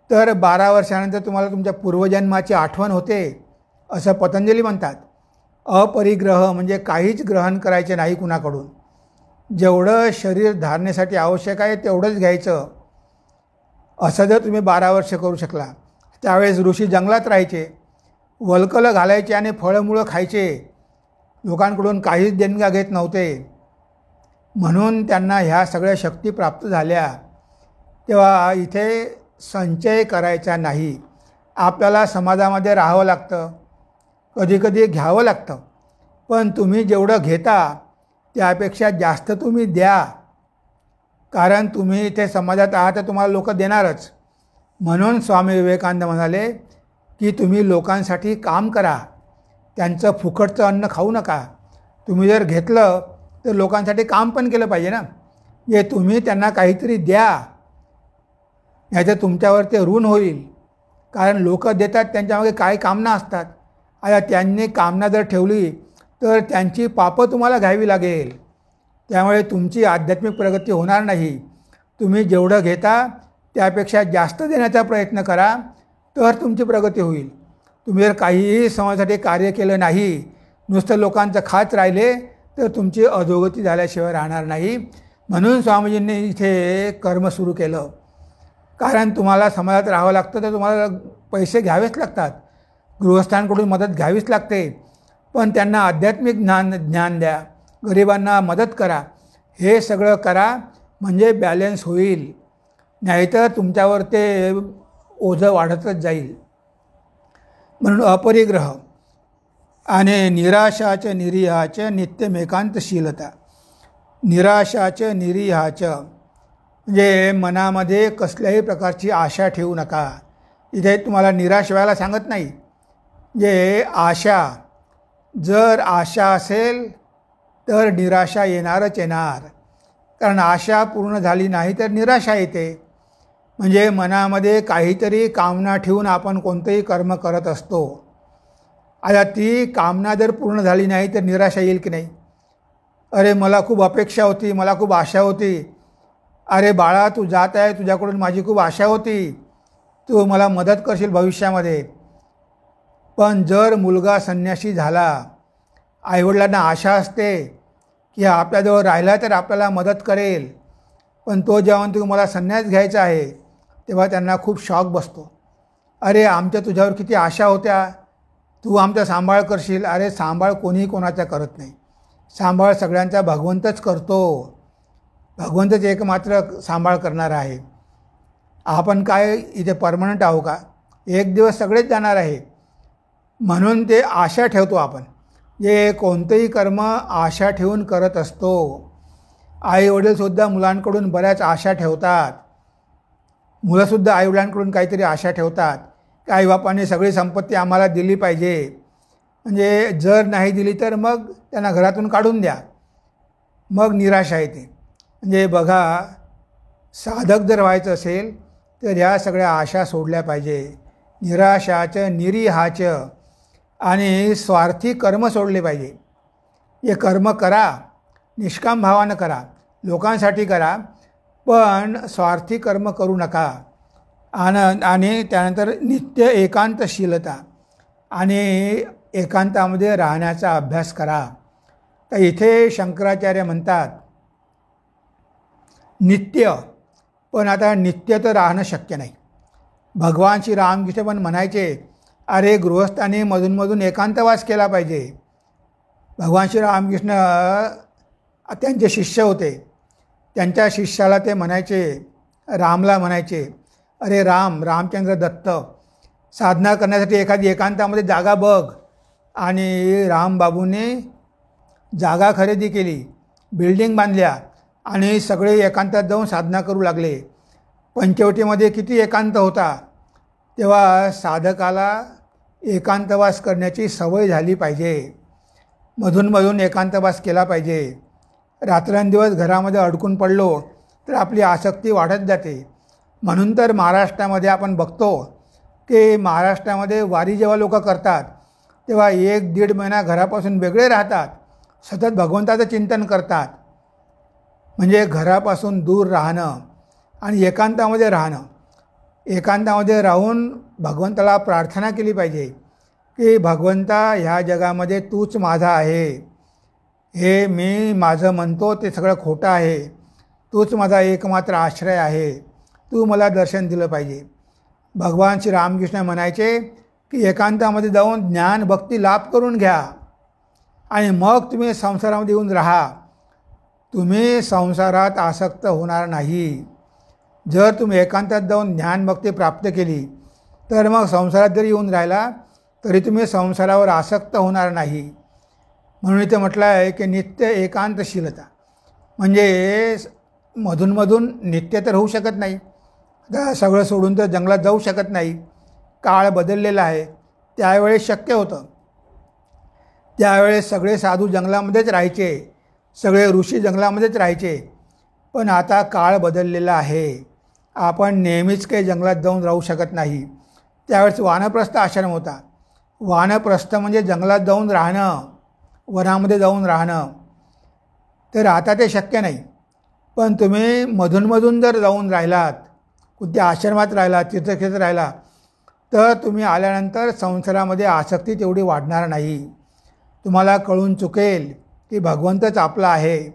तर 12 वर्षानंतर तुम्हाला तुमच्या पूर्वजन्माची आठवण होते, असं पतंजली म्हणतात. अपरिग्रह म्हणजे काहीच ग्रहण करायचे नाही कुणाकडून. जेवढं शरीर धारणेसाठी आवश्यक आहे तेवढंच घ्यायचं. असं जर तुम्ही 12 वर्ष करू शकला, त्यावेळेस ऋषी जंगलात राहायचे, वल्कलं घालायचे आणि फळमुळं खायचे, लोकांकडून काहीच देणग्या घेत नव्हते. म्हणून त्यांना ह्या सगळ्या शक्ती प्राप्त झाल्या. तेव्हा इथे संचय करायचा नाही. आपल्याला समाजामध्ये राहावं लागतं, कधीकधी घ्यावं लागतं, पण तुम्ही जेवढं घेता त्यापेक्षा जास्त तुम्ही द्या. कारण तुम्ही इथे समाजात आहात तर तुम्हाला लोक देणारच. म्हणून स्वामी विवेकानंद म्हणाले की तुम्ही लोकांसाठी काम करा, त्यांचं फुकटचं अन्न खाऊ नका. तुम्ही जर घेतलं तर लोकांसाठी काम पण केलं पाहिजे ना. जे तुम्ही त्यांना काहीतरी द्या. नाहीतर तुमच्यावर ते ऋण होईल. कारण लोक देतात त्यांच्यामागे काय कामना असतात. आता त्यांनी कामना जर ठेवली तर त्यांची पापं तुम्हाला घ्यावी लागेल. त्यामुळे तुमची आध्यात्मिक प्रगती होणार नाही. तुम्ही जेवढं घेता त्यापेक्षा जास्त देण्याचा प्रयत्न करा, तर तुमची प्रगती होईल. तुम्ही जर काहीही समाजासाठी कार्य केलं नाही, नुसतं लोकांचं खात राहिले, तर तुमची अधोगती झाल्याशिवाय राहणार नाही. म्हणून स्वामीजींनी इथे कर्म सुरू केलं. कारण तुम्हाला समाजात राहावं लागतं तर तुम्हाला पैसे घ्यावेच लागतात, गृहस्थांकडून मदत घ्यावीच लागते. पण त्यांना आध्यात्मिक ज्ञान द्या, गरिबांना मदत करा, हे सगळं करा, म्हणजे बॅलन्स होईल. नाहीतर तुमच्यावर ते ओझं वाढतच जाईल. म्हणून अपरिग्रह आणि निराशाच निरीहाच नित्यमेकांतशीलता. निराशाच निरीहाच म्हणजे मनामध्ये कसल्याही प्रकारची आशा ठेवू नका. इथे तुम्हाला निराश व्हायला सांगत नाही. जे आशा, जर आशा असेल तर निराशा येणारच येणार. कारण आशा पूर्ण झाली नाही तर निराशा येते. म्हणजे मनामध्ये काहीतरी कामना ठेवून आपण कोणतंही कर्म करत असतो. आता ती कामना जर पूर्ण झाली नाही तर निराशा येईल की नाही. अरे मला खूप अपेक्षा होती, मला खूप आशा होती. अरे बाळा तू जात आहे, तुझ्याकडून माझी खूप आशा होती, तू मला मदत करशील भविष्यामध्ये. पण जर मुलगा संन्यासी झाला, आईवडिलांना आशा असते की आपल्याजवळ राहिला तर आपल्याला मदत करेल, पण तो जेव्हा तुम्हाला संन्यास घ्यायचा आहे तेव्हा त्यांना खूप शॉक बसतो. अरे आमच्या तुझ्यावर किती आशा होत्या, तू आमचा सांभाळ करशील. अरे सांभाळ कोणीही कोणाचा करत नाही. सांभाळ सगळ्यांचा भगवंतच करतो. भगवंतच एकमात्र सांभाळ करणार आहे. आपण काय इथे परमनंट आहो का? एक दिवस सगळेच जाणार आहे. म्हणून ते आशा ठेवतो आपण. जे कोणतेही कर्म आशा ठेवून करत असतो. आईवडीलसुद्धा मुलांकडून बऱ्याच आशा ठेवतात. मुलंसुद्धा आईवडिलांकडून काहीतरी आशा ठेवतात की आईबापांनी सगळी संपत्ती आम्हाला दिली पाहिजे. म्हणजे जर नाही दिली तर मग त्यांना घरातून काढून द्या. मग निराशा येते. म्हणजे बघा, साधक जर व्हायचं असेल तर ह्या सगळ्या आशा सोडल्या पाहिजे. निराशाच निरीहाच आणि स्वार्थी कर्म सोडले पाहिजे. हे कर्म करा, निष्काम भावानं करा, लोकांसाठी करा, पण स्वार्थी कर्म करू नका. आणि त्यानंतर नित्य एकांतशीलता आणि एकांतामध्ये राहण्याचा अभ्यास करा. तर इथे शंकराचार्य म्हणतात नित्य, पण आता नित्य तर राहणं शक्य नाही. भगवान श्री रामकृष्ण पण म्हणायचे, अरे गृहस्थांनी मधूनमधून एकांतवास केला पाहिजे. भगवान श्री रामकृष्ण त्यांचे शिष्य होते. त्यांच्या शिष्याला ते म्हणायचे, रामला म्हणायचे, अरे रामचंद्र दत्त, साधना करण्यासाठी एखादी एकांतामध्ये जागा बघ. आणि रामबाबूने जागा खरेदी केली, बिल्डिंग बांधल्या आणि सगळे एकांतात जाऊन साधना करू लागले. पंचवटीमध्ये किती एकांत होता. तेव्हा साधकाला एकांतवास करण्याची सवय झाली पाहिजे. मधूनमधून एकांतवास केला पाहिजे. रात्रंदिवस घरामध्ये अडकून पडलो तर आपली आसक्ती वाढत जाते. म्हणून तर महाराष्ट्रामध्ये आपण बघतो की महाराष्ट्रामध्ये वारी जेव्हा लोक करतात तेव्हा 1-1.5 महिना घरापासून वेगळे राहतात, सतत भगवंताचं चिंतन करतात. म्हणजे घरापासून दूर राहणं आणि एकांतामध्ये राहणं. एकांतामध्ये राहून भगवंताला प्रार्थना केली पाहिजे की भगवंता, ह्या जगामध्ये तूच माझा आहे. हे मी माझं म्हणतो ते सगळं खोटं आहे. तूच माझा एकमात्र आश्रय आहे. तू मला दर्शन दिलं पाहिजे. भगवान श्री रामकृष्ण म्हणायचे की एकांतामध्ये जाऊन ज्ञान भक्ती लाभ करून घ्या आणि मग तुम्ही संसारामध्ये येऊन राहा. तुम्ही संसारात आसक्त होणार नाही. जर तुम्ही एकांतात जाऊन ज्ञानभक्ती प्राप्त केली तर मग संसारात जरी येऊन राहिला तरी तुम्ही संसारावर आसक्त होणार नाही. म्हणून इथे म्हटलं आहे की नित्य एकांतशीलता. म्हणजे मधूनमधून नित्य तर होऊ शकत नाही. आता सगळं सोडून तर जंगलात जाऊ शकत नाही. काळ बदललेला आहे. त्यावेळेस शक्य होतं. त्यावेळेस सगळे साधू जंगलामध्येच राहायचे, सगळे ऋषी जंगलामध्येच राहायचे. पण आता काळ बदललेला आहे. आपण नेहमीच काही जंगलात जाऊन राहू शकत नाही. त्यावेळेस वानप्रस्थ आश्रम होता. वानप्रस्थ म्हणजे जंगलात जाऊन राहणं, वनामध्ये जाऊन राहणं. तर आता ते शक्य नाही. पण तुम्ही मधूनमधून जर जाऊन राहिलात, कोणत्या आश्रमात राहिलात, तीर्थक्षेत्रात राहिला, तर तुम्ही आल्यानंतर संसारामध्ये आसक्ती तेवढी वाढणार नाही. तुम्हाला कळून चुकेल की भगवंतच आपला आहे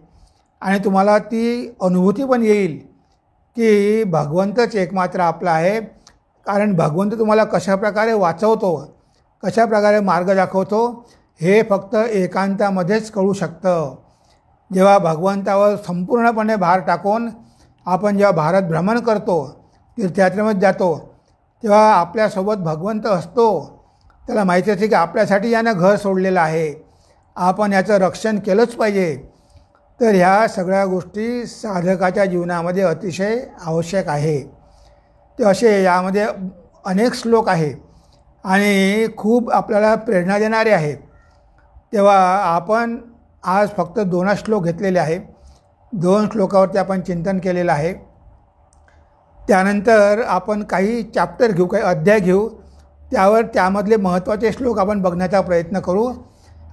आणि तुम्हाला ती अनुभूती पण येईल की भगवंतच एकमात्र आपला आहे. कारण भगवंत तुम्हाला कशाप्रकारे वाचवतो, कशाप्रकारे मार्ग दाखवतो, हे फक्त एकांतामध्येच कळू शकतं. जेव्हा भगवंतावर संपूर्णपणे भार टाकून आपण जेव्हा भारत भ्रमण करतो, तीर्थयात्रेमध्ये जातो, तेव्हा आपल्यासोबत भगवंत असतो. त्याला माहिती असते की आपल्यासाठी यानं घर सोडलेलं आहे, आपण याचं रक्षण केलंच पाहिजे. तर ह्या सगळ्या गोष्टी साधकाच्या जीवनामध्ये अतिशय आवश्यक आहे. ते असे यामध्ये अनेक श्लोक आहे आणि खूप आपल्याला प्रेरणा देणारे आहेत. तेव्हा आपण आज फक्त 2 श्लोक घेतलेले आहे. 2 श्लोकावरती आपण चिंतन केलेलं आहे. त्यानंतर आपण काही चॅप्टर घेऊ, काही अध्याय घेऊ, त्यामधले महत्त्वाचे श्लोक आपण बघण्याचा प्रयत्न करू.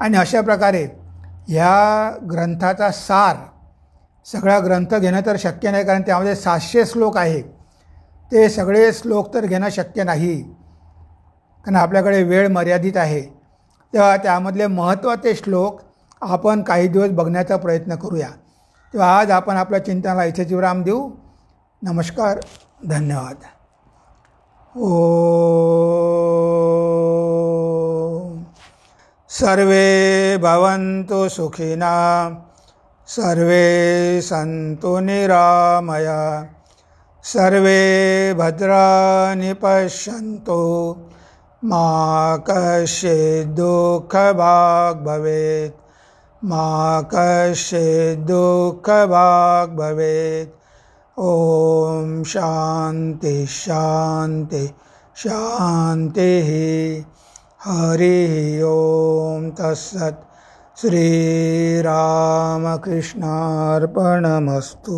आणि अशा प्रकारे ह्या ग्रंथाचा सार, सगळा ग्रंथ घेणं तर शक्य नाही, कारण त्यामध्ये 700 श्लोक आहे. ते सगळे श्लोक तर घेणं शक्य नाही, कारण आपल्याकडे वेळ मर्यादित आहे. तेव्हा त्यामधले महत्त्वाचे श्लोक आपण काही दिवस बघण्याचा प्रयत्न करूया. तेव्हा आज आपण आपल्या चिंतनाला इथेच विराम देऊ. नमस्कार, धन्यवाद. ओम सर्वे भवन्तु सुखिनः, सर्वे सन्तु निरामया, सर्वे भद्राणि पश्यन्तु, मा कश्चित् दुःखभाग् भवेत्, मा कश्चित् दुःखभाग् भवेत्. ओम शांति शांति शांतिः. हरि ओम तत्सत्. श्रीरामकृष्णार्पणमस्तु.